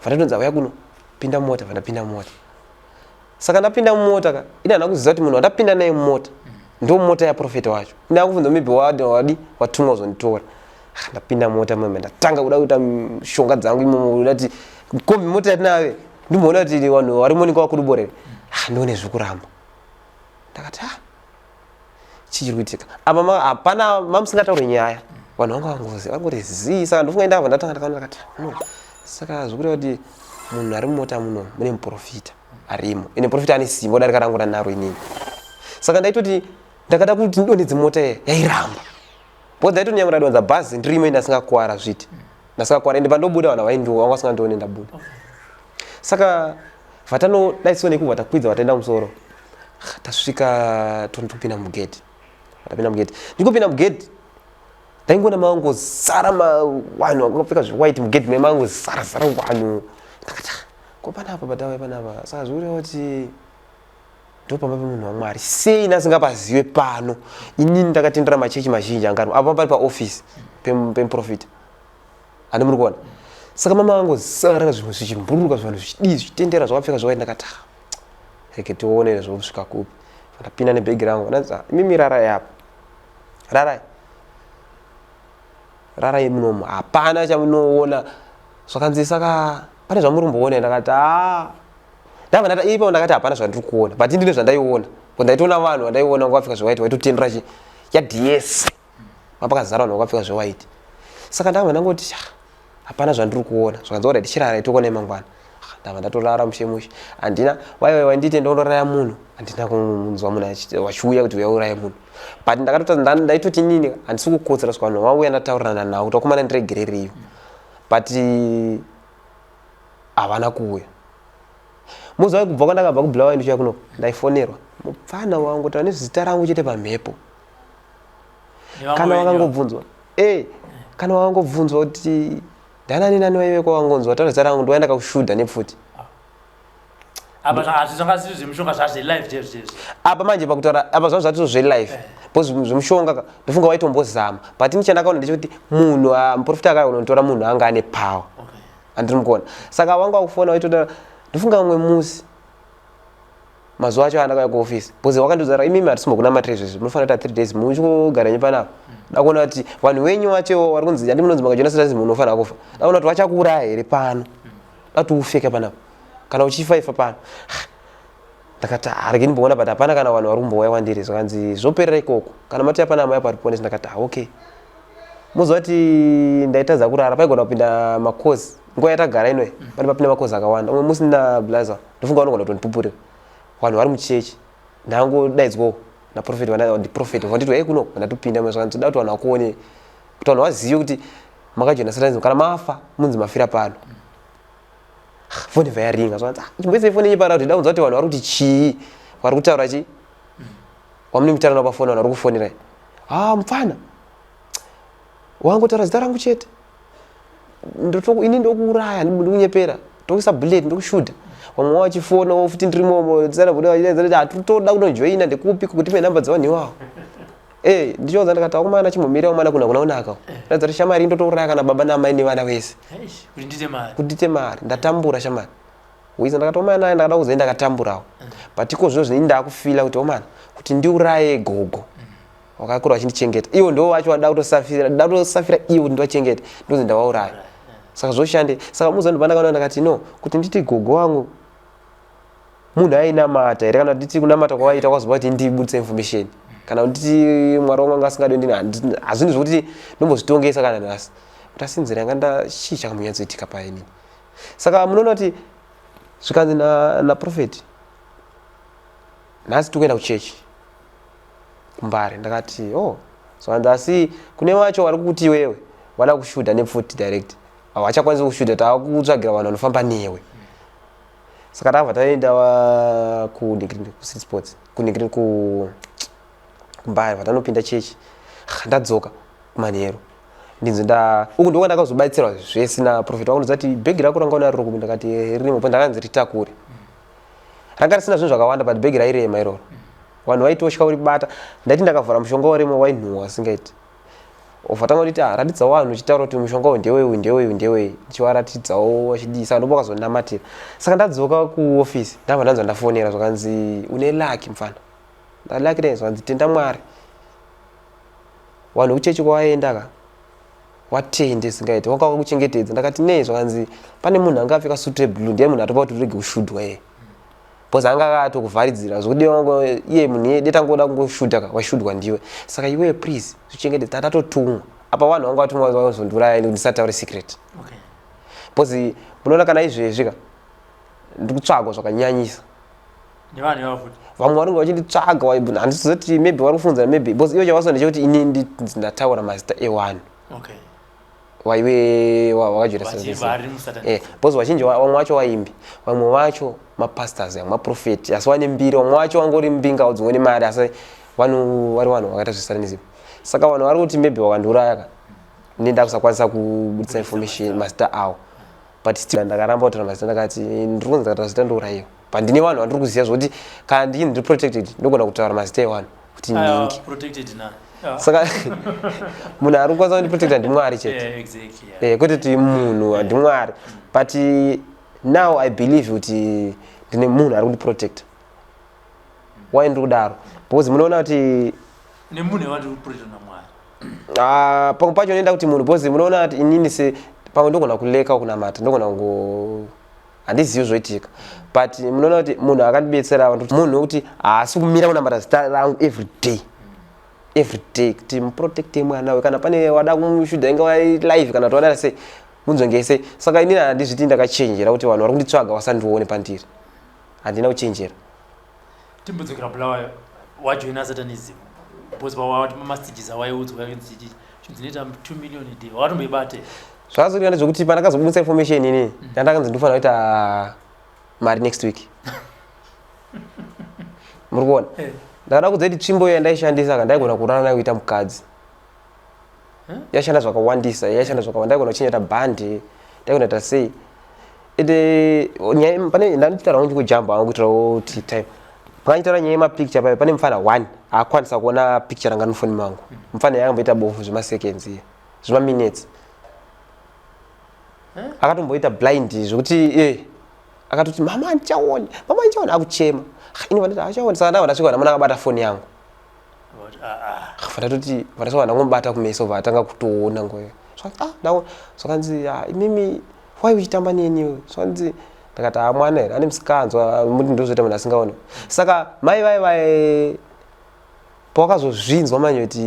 [SPEAKER 2] vatatonza uya kuno pinda mumota vandapinda mumota saka ndapinda mumota ka ine hana kuziva kuti munhu wandapinda naye mumota ndo mota yaprofeta wacho ine akubvunza maybe watumwa uzonditora ndapinda mumota mame ndatanga kuda kuita mishonga dzangu imomo udati kombi mota yatinawe ndimboona kuti vanhu vari monika wakuruborere ndione zvekuramba ndakati chii chiri kuitika apa hapana mamusingataure nyaya vanhu vanga vangori zii saka ndofunga ndabva ndatanga ndakaona ndakati saka zvokureva kuti munhu ari mumota muno mune muprofita arimo ine profita ane simba kudarika rangu ranaro inini saka ndaitoti ndakada kuti ndidonedze mota yairamba bhozi ndaitonyamura donza bhazi ndirimo ndasingakwara zviti ndasingakwara ende pandobuda vanhu vaindiwo vanga vasingandione ndabuda saka vatano daisione kubva takwidza vataenda musoro tasvika topinda mugedhi vatapinda mugedhi ndikupinda mugedhi ndaingoona mangozara vanhu vakapfeka zviwhite mugedhi me mangozara vanhu ndakati kopanapa padawe panapa saka zvikureva kuti ndopamba pemunhu waMwari sei nasingapazive pano inini ndakatendera machechi mazhinji angano apa pari paofisi pemuprofita handi muri kuona saka mama vangozara zvinhu zvichimbururuka zvanhu zvichidii zvichitendera zvakapfeka zvawai ndakati reke tione zvokusvika kupi ndapinda nebhegi rangu ndati imimi rarai apa rarai munomu hapana chamunoona zvakanzi saka pane zvamuri kumboona ndakati ndabva ndati ipo ndakati hapana zvandiri kuona but ndine zvandaiona ndaitona vanhu vandaiona kwafika zvewaiti waitotendera ya DS mapakazara vanhu kwafika zvewaiti saka ndanga ndangoti hapana zvandiri kuona zvakanzi already chirara itokona mangwana ndava ndatorara mushemushe andina waiwai ndite ndondoraya munhu andina kunzwa munhu wachiuya kuti uyauraya munhu but ndakatota ndaitoti nini handisi kukotsera swa vanhu vauya ndataurana nawo kuti wakomana ndiregerere iyo but havana kuuya muzwa kubva kwandakabva kubulawayo ndichiuya kuno ndaifonerwa mupfana wangu tane zita rangu chete pamhepo kana wakangobvunzwa kana wakangobvunzwa kuti ndanani nani waive kwawangonzwa taura zita rangu ndoenda kakushuda nepfuti
[SPEAKER 1] apa azvanga zviri zvemushonga zvazve live chezvo
[SPEAKER 2] apa manje pakutaura apa zvazvo zvati zvelive because zvemushonga ndofunga waitombozama but nichandakaona ndechoti munhu muprofita akaona notora munhu anga ane power andiri mukuona saka wanga wakufona waitoda ndofunga umwe musi mazuva acho andakauya kuofisi because wakandiudzara imimi hatisimo kuna matrezvizvi munofanira kuita 3 days muchigara nyepanapa ndakuona kuti vanhu venyu vacho vari kunzi handimunonzi makajona Satanism unofanira kufa ndakuona kuti vachakuuraya here pano dati ufeke panapa kana uchifa ifa pano ndakati arege ndimboona but hapana kana vanhu vari kumbouya kwandiri zvakanzi zvoperera ikoko kana mati hapana amaya pariponesi ndakati okay muzwa kuti ndaitadza kurara paigona kupinda makosi nguva yatagara inoi pane papinda makosi akawanda umwe musi ndina blaza ndofunga vanogona kutondipupurira vanhu vari muchechi ndangodaidzwawo naprofeti vandiprofeti vanditi kuno ndatopinda zvakanzi da kuti vanhu vakuone kuti vanhu vazive kuti makajona Satanism kana mafa munzi mafira pano foni vayaringa zvakanzi chimboisei foni nyepara kuti ndaunza kuti vanhu vari kuti chii vari kutaura chii wamune mutarana pafoni vanhu vari kufonirai mupfana wangotaura zita rangu chete ini ndokuuraya ndikunyepera ndokuisa blade ndokushuda vamwe wachifona futi ndirimomo toda kunojoina ndikupi kuti me namba dzavanhu iwavo ndichoudza ndikati akomana chimbomirira umana kuna kunaka ratidza kuti shamari ndotouraya kana baba namai nevana vese kuti ndite mari ndatambura shamari uiza ndakati omana ndakada kuzai ndakatamburawo but iko zvo zvini ndakufila kuti omana kuti ndiuraye gogo wakakura vachindichengeta ivo ndo vacho vada kutosafira ivo ndivachengeta ndozi ndavauraya saka zvoshande saka muza ndopandakaona ndakati no kuti nditi gogo wangu munhu ainamata here kana nditi kunamata kwawaita kwazoba kuti ndibudisa information kana nditi mwari wangu anga asingadondini hazvini zvokuti ndombozvitongesa kana nhasi kuti asinzira yanga ndashisha kamunyatsoitika painini saka munoona kuti zvikanzi naprofeti nhasi tikuenda kuchechi kumbare ndakati zvakanzi asi kune vacho vari kukuti iwewe vada kushuda nepfuti direct havachakwanisi kushuda tavakutsvagira vanhu vanofamba newe saka tabva taenda kucity sports kumbare vatanopinda chechi ndadzoka kumanheru uku ndoko ndakazobatsirwa zvese naprofeti wakunodza kuti bhegi rako ranga unaro rokumi ndakati ririmo po ndakanzi ritakure ranga risina zvinhu zvakawanda but bhegi rairema iroro vanhu vaitosha uribata ndati ndakavhara mushonga warimo wainhuhwa asingaiti ufatanga kuti ratidza vanhu uchitaura kuti mushonga uyu ndewei ndichivaratidzawo vachidisa ndopo vakazondamatira saka ndadzoka kuofisi ndabva ndanzwa ndafonera zvakanzi une laki mfana ndalakire zvakanzi tenda mwari vanhu uchechi kwawaenda watende singaiti wanga wakuchengetedza ndakati nei zvakanzi pane munhu anga apfeka sutu reblue ndiye munhu atopa kuti urege kushudwa because anga akatokuvharidzira zvokuti iye munhu yede tangoda kungoshuda washudwa ndiwe saka iwe please zvichengetedza tatatotumwa apa vanhu vanga vatumwa vazonduraya ndisataure secret because munoona kana izvezvika ndikutsvagwa zvakanyanyisa vamwe varinge vachinditsvaga handisiziva kuti maybe vari kufunza maybe because ivo chavasona ndechekuti ini ndataura mazita ewanhu waive wakajira because vazhinji vamwe vacho vaimbi vamwe vacho mapastors vamwe maprofeti asi vane mbiri vamwe vacho vangori mbinga dzimwe mari asi vanhu vari vanhu vakaita zveSatanism saka vanhu vari kuti maybe vakandiuraya nendakusakwanisa kubudisa information mazita avo but still ndakaramba kutora mazita ndakati ndiri kunzi ndakataura zita ndourayiwa but ndine vanhu vandiri kuziva zvokuti kana ndini ndiri protected ndogona kutaura mazita evanhu kuti ndingi saka munhu ari kukwanisa kundiprotecta ndimwari chete kwete kuti munhu handimwari but now I believe kuti ndine munhu ari kundiprotecta why ndiri kudaro because munoona kuti pamwe pacho noenda kuti munhu because munoona kuti inini pamwe ndogona kuleka kunamata ndogona handizivi zvoitika but munoona kuti munhu akatibetsera vantu munhu wekuti haasi kumira kunambata zita rangu every day kuti muprotecte mwana kana pane wada kumushuda inga live kana kuti wadada sei munzongese saka inini handizviti ndakachenjera kuti vanhu vari kunditsvaga vasandione pandiri handina kuchenjera
[SPEAKER 1] timbodzokera bulawayo wajoina Satanism because wawati mamastages awaiudzwa kuti zvinoita 2 million a day watomboibate
[SPEAKER 2] zvazorina nezvokuti pandakazobudisa information ini yandakanzi ndinofanira kuita mari next week muri kuona ndakada kudzeti tsvimbo iyo yandaishandisa kandaigona kurara nayo kuita mukadzi yashanda zvakawandisa yashanda zvakawanda ndaigona kuchengeta bhandi ndaigona kuita sei ende pane ndanotaura kuti kujamba wangu kuitirawo kuti time pakanyitaura nyaya yemapicture payo pane mufana 1 akwanisa kuona picture ranga nofoni mangu mufana yakamboita bofu zvemaseconds iye zvemaminutes akatomboita blind zvokuti akatoti mama andichaoni akuchema ini vanditi achaoni saka ndava ndasvika ndamona akabata foni yangu vandatoti vandasvika ndangomubata kumeso vatanga kutoona ngoyo zvakanzi imimi wai uchitamba neni zvakanzi ndakati mwana here ane musikanzwa muti ndozoita munhu asingaoni saka mai vai pawakazozvinzwa manje kuti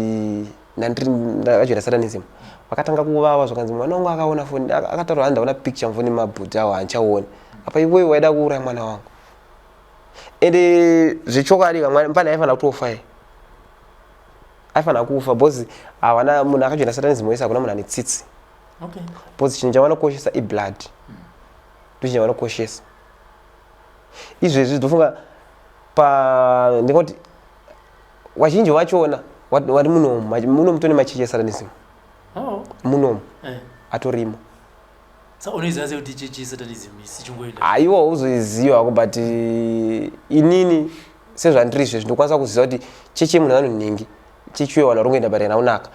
[SPEAKER 2] ndakajoina Satanism vakatanga kuvava zvakanzi mwana wangu akaona foni akataura handaona picture mufoni mabhudhi awo handichaoni apa iwewe waida kuuraya mwana wangu ende zvechokwadi mupana aifanira kutofa aifanira kufa bhozi havana munhu akajoina Satanism wese hakuna munhu ane tsitsi bhozi chinhu chavanokoshesa iblood ndo chinhu chavanokoshesa izvezvi ndofunga ndingoti wazhinji wachona wari munomu tone machechi eSatanism munomu atorimo
[SPEAKER 1] saka unoiziva sekuti chechi yeSatanism isichongoenda
[SPEAKER 2] aiwa uzoiziva ko but inini sezvandiri izvezvi ndokwanisa kuziva kuti chechi yemunhu anonhingi chechi uyo vanhu vari kungoenda bari naunaka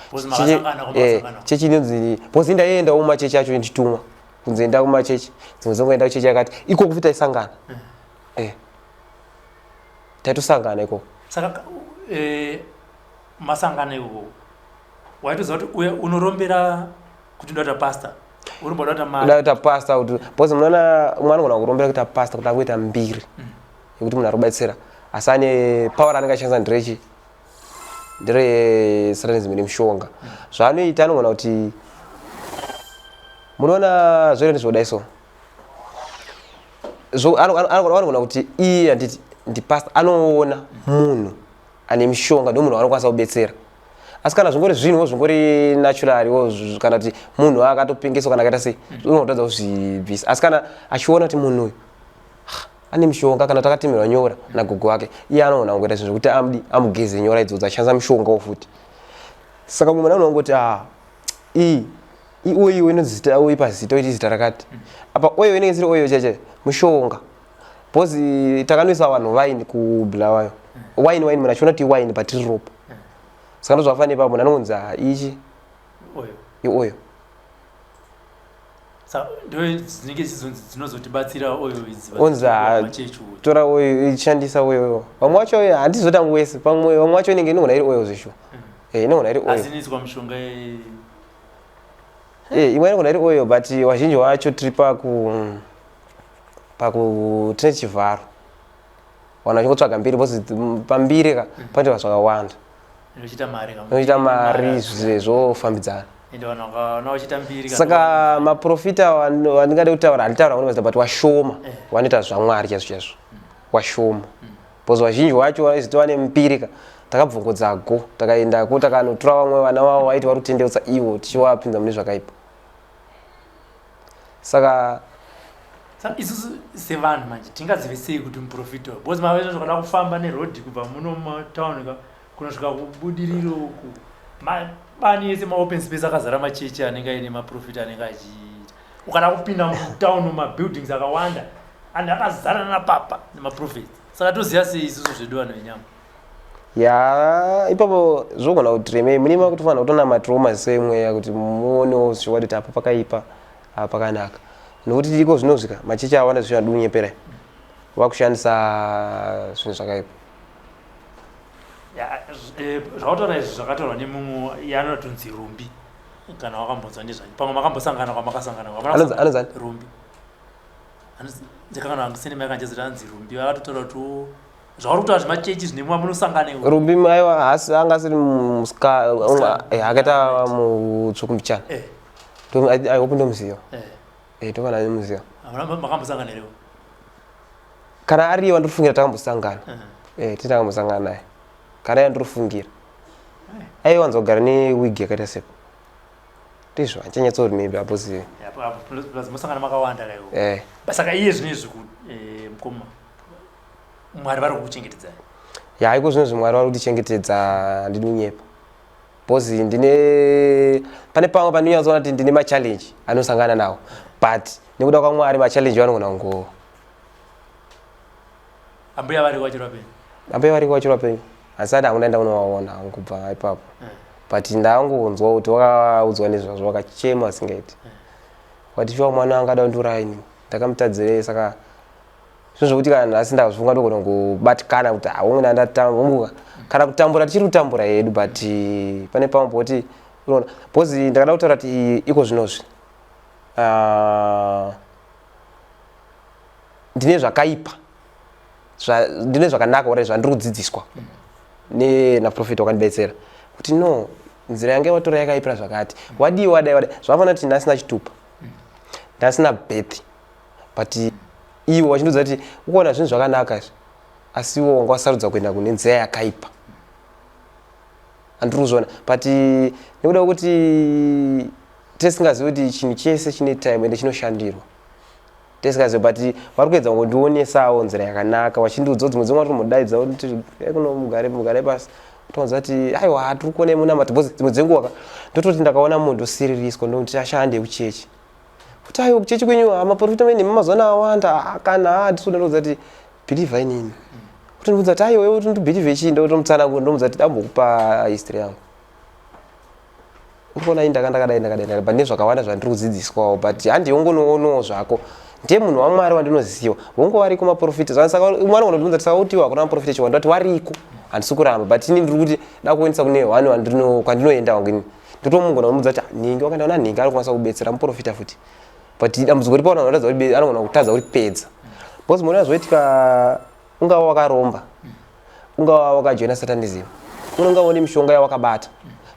[SPEAKER 2] chechi inonzi bhozi ndaendawo mumachechi acho nditumwa kunzoenda kumachechi dzimwe dzongoenda kuchechi yakati ikoko futi taisangana taitosangana ikoko
[SPEAKER 1] saka masangana ikoko waitoziva kuti unorombera kuti ndoita pastor
[SPEAKER 2] unoita pastor kuti bhozi munoona umwe anogona kurombera kuita pastor kuti akuita mbiri yekuti munhu arikubatsira asi ane power anenge achishandisa ndere Satanism nemushonga zvaanoita anogona kuti munoona zvoita ndizvodai so anogona kuti iye handiti ndipastor anoona munhu ane mishonga ndo munhu anokwanisa kubetsera asi kana zvingori zvinhuwo zvingori naturally kana kuti munhu akatopengeswa kana akaita sei unotadza kuzvibvisa asi kana achiona kuti munhu uyu ane mishonga kana takatemerwa nyora nagogo wake iye anogona kungoita zvinhu zvekuti amugeze nyora idzodzo achishandisa mishongawo futi saka mumwe anongoti oyo inozita oyo pazita oiti zita rakati apa oyo inenge isiri oyo cheche mushonga bhozi takanoisa vanhu waini kubulawayo waini munhu achiona kuti waini patiri ropa saka ndozvafanira ipapo munhu anongonzi ichi oyo
[SPEAKER 1] dzinenge dzinozotibatsira oyo
[SPEAKER 2] onzi tora oyo ichishandisa oyo vamwe vacho handizotangu wese pamwe vamwe vacho inenge inogona iri oyo zveshuwa inogona iri oyo imwe inogona iri oyo but wazhinji wacho tiri tine chivharo vanhu vachingotsvaga mbiri bhozi pambiri panoitwa zvakawanda inochita mari zvofambidzana saka maprofita wandingade kutaura handitaura kunomazita but washoma wanoita zvamwari chaizvo washoma bhozi wazhinji wacho vaiziti vane mupirika takabvongodzago takaendako takanotora vamwe vana vavo vaiti vari kutendeutsa ivo tichivapinza mune zvakaipa saka
[SPEAKER 1] isusu sevanhu manje tingazive sei kuti muprofita bhozi mavaizvo zvakada kufamba nerodhi kubva muno mumatauni kunosvika kubudiriro uku bani yese maopen space akazara machechi anenge aine maprofita anenge achiita ukada kupinda mutauni mumabuildings akawanda and akazara napapa nemaprofita saka toziva sei isusu zvedu vanhu venyama
[SPEAKER 2] ipapo zvogona kuti remei munema kuti fanira kutonamatirawo maziso emweya kuti muonewo zvichwa kuti apa pakaipa apa pakanaka nokuti iko zvinosvika machechi awanda zvichadunyeperai vakushandisa zvinhu zvakaipa
[SPEAKER 1] zvakataura izvi zvakataurwa nemumwe yanotonzi rumbi kana wakambonzwa ndezvanyu pamwe makambosangana kwamakasangana
[SPEAKER 2] anozani
[SPEAKER 1] rumbi ndikana ngisene makanjezera nzirumbi akatotora tu zvaruta zvimachechi zvinemwa munosanganewo
[SPEAKER 2] rumbi aiwa hasi anga asiri muska akaita mutsvuku mbichana I hope ndomuziva tokana nemuziva
[SPEAKER 1] makambosanganerewo
[SPEAKER 2] kana ariyo ndirifungira takambosangana titakambosangana naye kana iye ndirifungira aiwanzogara newigi yakaita sepo ndizvo achanyatsouri maybe aposi
[SPEAKER 1] musangana makawanda kaiwo saka iye zvinezvi mukoma mwari vari kukuchengetedza
[SPEAKER 2] iko zvinezvi mwari vari kutichengetedza ndini unyepa bhozi pane pamwe pandinonyatsoona kuti ndine machallenji anosangana nawo but nekuda kwamwari machallenji vanogona kungowo
[SPEAKER 1] ambuya vari kwachirwa penyu
[SPEAKER 2] ambuya vari kwachirwa penyu asi ati hakundaenda kunovaona kubva ipapo but ndaangonzwa kuti wakaudzwa nezvazvo wakachema asingaiti wati fiwa mwana angada kunduraini ndakamutadzire saka zvinhu zvokuti kana nhasi ndazvunga ndogona kungobatikana kuti umwe nandatambuka kana kutambura tichiri kutambura hedu but pane pamwe poti unoona bhozi ndakada kutaura kuti iko zvinozvi ndine zvakaipa ndine zvakanaka ora zvandiri kudzidziswa naprofita wakandibetsera kuti no nzira yange watora yakaipira zvakati wadiwa wadai zvafanira kuti ndasina chitupa ndasina birth but iwo wachindudza kuti ukuona zvinhu zvakanaka izvi asi iwo wanga wasarudza kuenda kune nzira yakaipa handiri kuzviona but nekuda kuti tisingazivi kuti chinhu chese chine time ende chinoshandirwa tisingazivi but vari kuedza kungondionesawo nzira yakanaka wachindudza dzimwe dzimwe vari kumudaidza kuti kuno mugare pasi toonza kuti aiwa hatiri kuona munamata bhozi dzimwe dzenguva ndototi ndakaona munhu osiririswa ndokuti ashande kuchechi kuti aiwa kuchechi kwenyu maprofita mene mamazuva awanda kana hatisoda ndokuudza kuti bhilivha inini kuti ndibvunza kuti aiwa kuti ndibhilivhe chii ndotomutsanangura ndomuudza kuti ndambokupa history yangu urikuona ndakadai but nezvakawanda zvandiri kudzidziswawo but handiongonoonawo zvako ndiye munhu wamwari wandinoziva wongo wariko maprofita saka mwana unondibvunza kuti sautiwa kuna maprofita chiwanda kuti wariko handisi kuramba but ini ndiri kuti da kuendesa kune hwani kwandinoenda wangu ini ndotomugona kumudza kuti ningi wakandaona ningi ari kukwanisa kubetsera muprofita futi but dambudziko ripo anoratidza kuti anogona kutadza kuti pedza bhozi muona zvoitika ungava wakaromba ungava wakajoina satanism unonga une mishonga yawakabata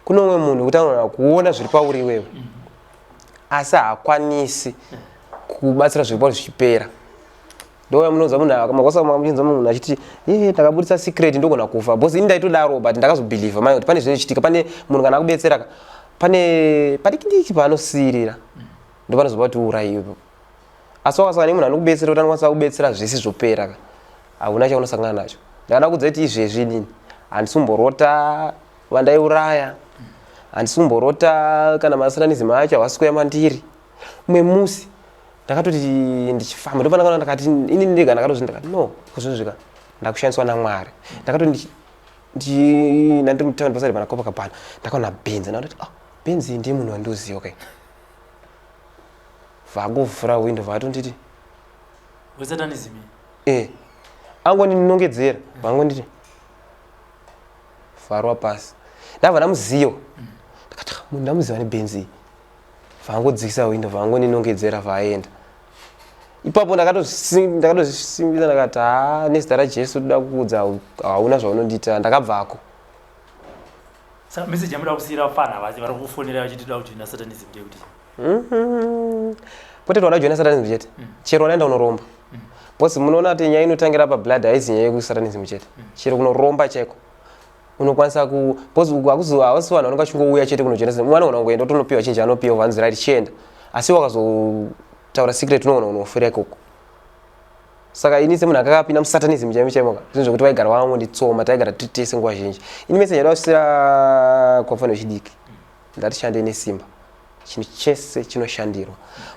[SPEAKER 2] kuno umwe munhu kuti anogona kuona zviri pauri iwewe asi haakwanisi kubatsira zviri pauri zvichipera ndoya munonza munhu makwasa mamuchinza munhu achiti ndakabudisa secret ndogona kufa bhozi ini ndaitodaro but ndakazobhilivha mai kuti pane zvinochitika pane munhu kana akubetsera pane padikidiki paanosirira ndopanozopa kuti uraiwe asi wakasangana nemunhu anokubetsera kuti anokwanisa kubetsera zvese zvopera hauna chaunosangana nacho ndakada kudza kuti izvezvi inini handisumborota vandaiuraya handisumborota kana masatanism acho havasi kuya mandiri umwe musi ndakatoti ndichifamba ndopana ndakati ini ndega ndakatozvindakati no kuzvizvika ndakushandiswa namwari ndakatoti ndandiri mutaundi pasari panakopa kapana ndakaona benzi ndakati benzi ndiye munhu wandiuziva kai vangofura windo vatonditi
[SPEAKER 1] wesatanism
[SPEAKER 2] angondinongedzera vangonditi vharwa pasi ndabva ndamuziva ndakati munhu ndamuziva nebenzi vangodzikisa windo vangoninongedzera vaaenda ipapo ndakatozvisimbisa ndakati nezita rajesu toda kukuudza hauna zvaunondiita ndakabvako
[SPEAKER 1] saka meseji yamuda kusiyira vafana vari kufonera vachiti toda kujoina satanism ndeyekuti
[SPEAKER 2] pote toda kujoina satanism chete chero wadaenda unoromba bhosi munoona kuti nyaya inotangira pablood haisi nyaya yekusatanism chete chero kunoromba chaiko unokwanisa bhosi havasi vanhu vanonga chingouya chete kunojoina satanism mwana unogona kungoenda utonopiwa chinji anopiwa vanzira richienda asi wakazotaura secret unogona kunofira ikoko saka ini semunhu akakapinda musatanism chaimo zvinhu zvokuti vaigara vangonditsoma taigara titese nguva zhinji ini meseji yada kusira kwafana vechidiki ndatishande nesimba chinhu chese chinoshandirwa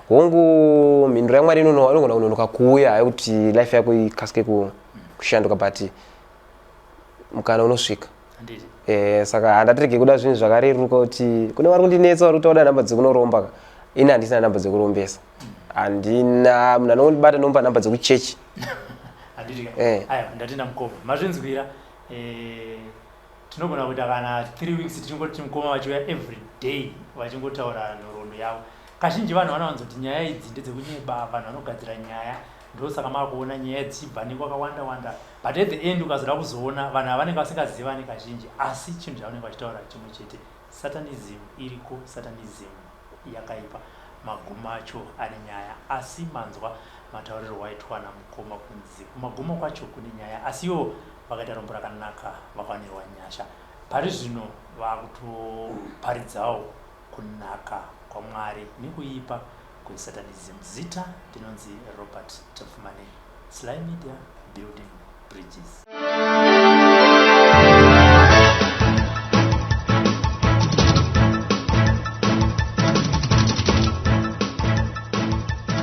[SPEAKER 2] hongu mhinduro yamwari inogona kunonoka kuuya hayi kuti life yako ikasike kushanduka but mukana unosvika saka handatirege kuda zvinhu zvakareruka kuti kune vari kundinetsa vari kuti wada nhamba dzekunoromba ini handisina nhamba dzekurombesa handina munhu anondibata nomba nhamba dzekuchechi
[SPEAKER 1] ndatenda mukoma mazvinzwira tinogona kuita kana 3 weeks tichingoti mukoma vachiuya every day vachingotaura nhoroondo yavo kazhinji vanhu vanowanza kuti nyaya idzi ndedzekunyeba, vanhu vanogadzira nyaya, ndosaka makuona nyaya dzibva nekwakawanda wanda, but at the end ukazoda kuzoona vanhu vanenge vasingazivani kazhinji, asi chinhu chavanenge vachitaura chimwe chete, Satanism iriko, Satanism yakaipa, magumo acho ane nyaya, asi manzwa matauriro waitwa namukoma kunzi kumagumo kwacho kune nyaya, asiwo vakaita rombo rakanaka, vakawanirwa nyasha. Pari zvino vakutoparidzawo kunaka kwaMwari nekuipa kweSatanism. Zita ndinonzi Robert Tafumane, Sly Media, building bridges.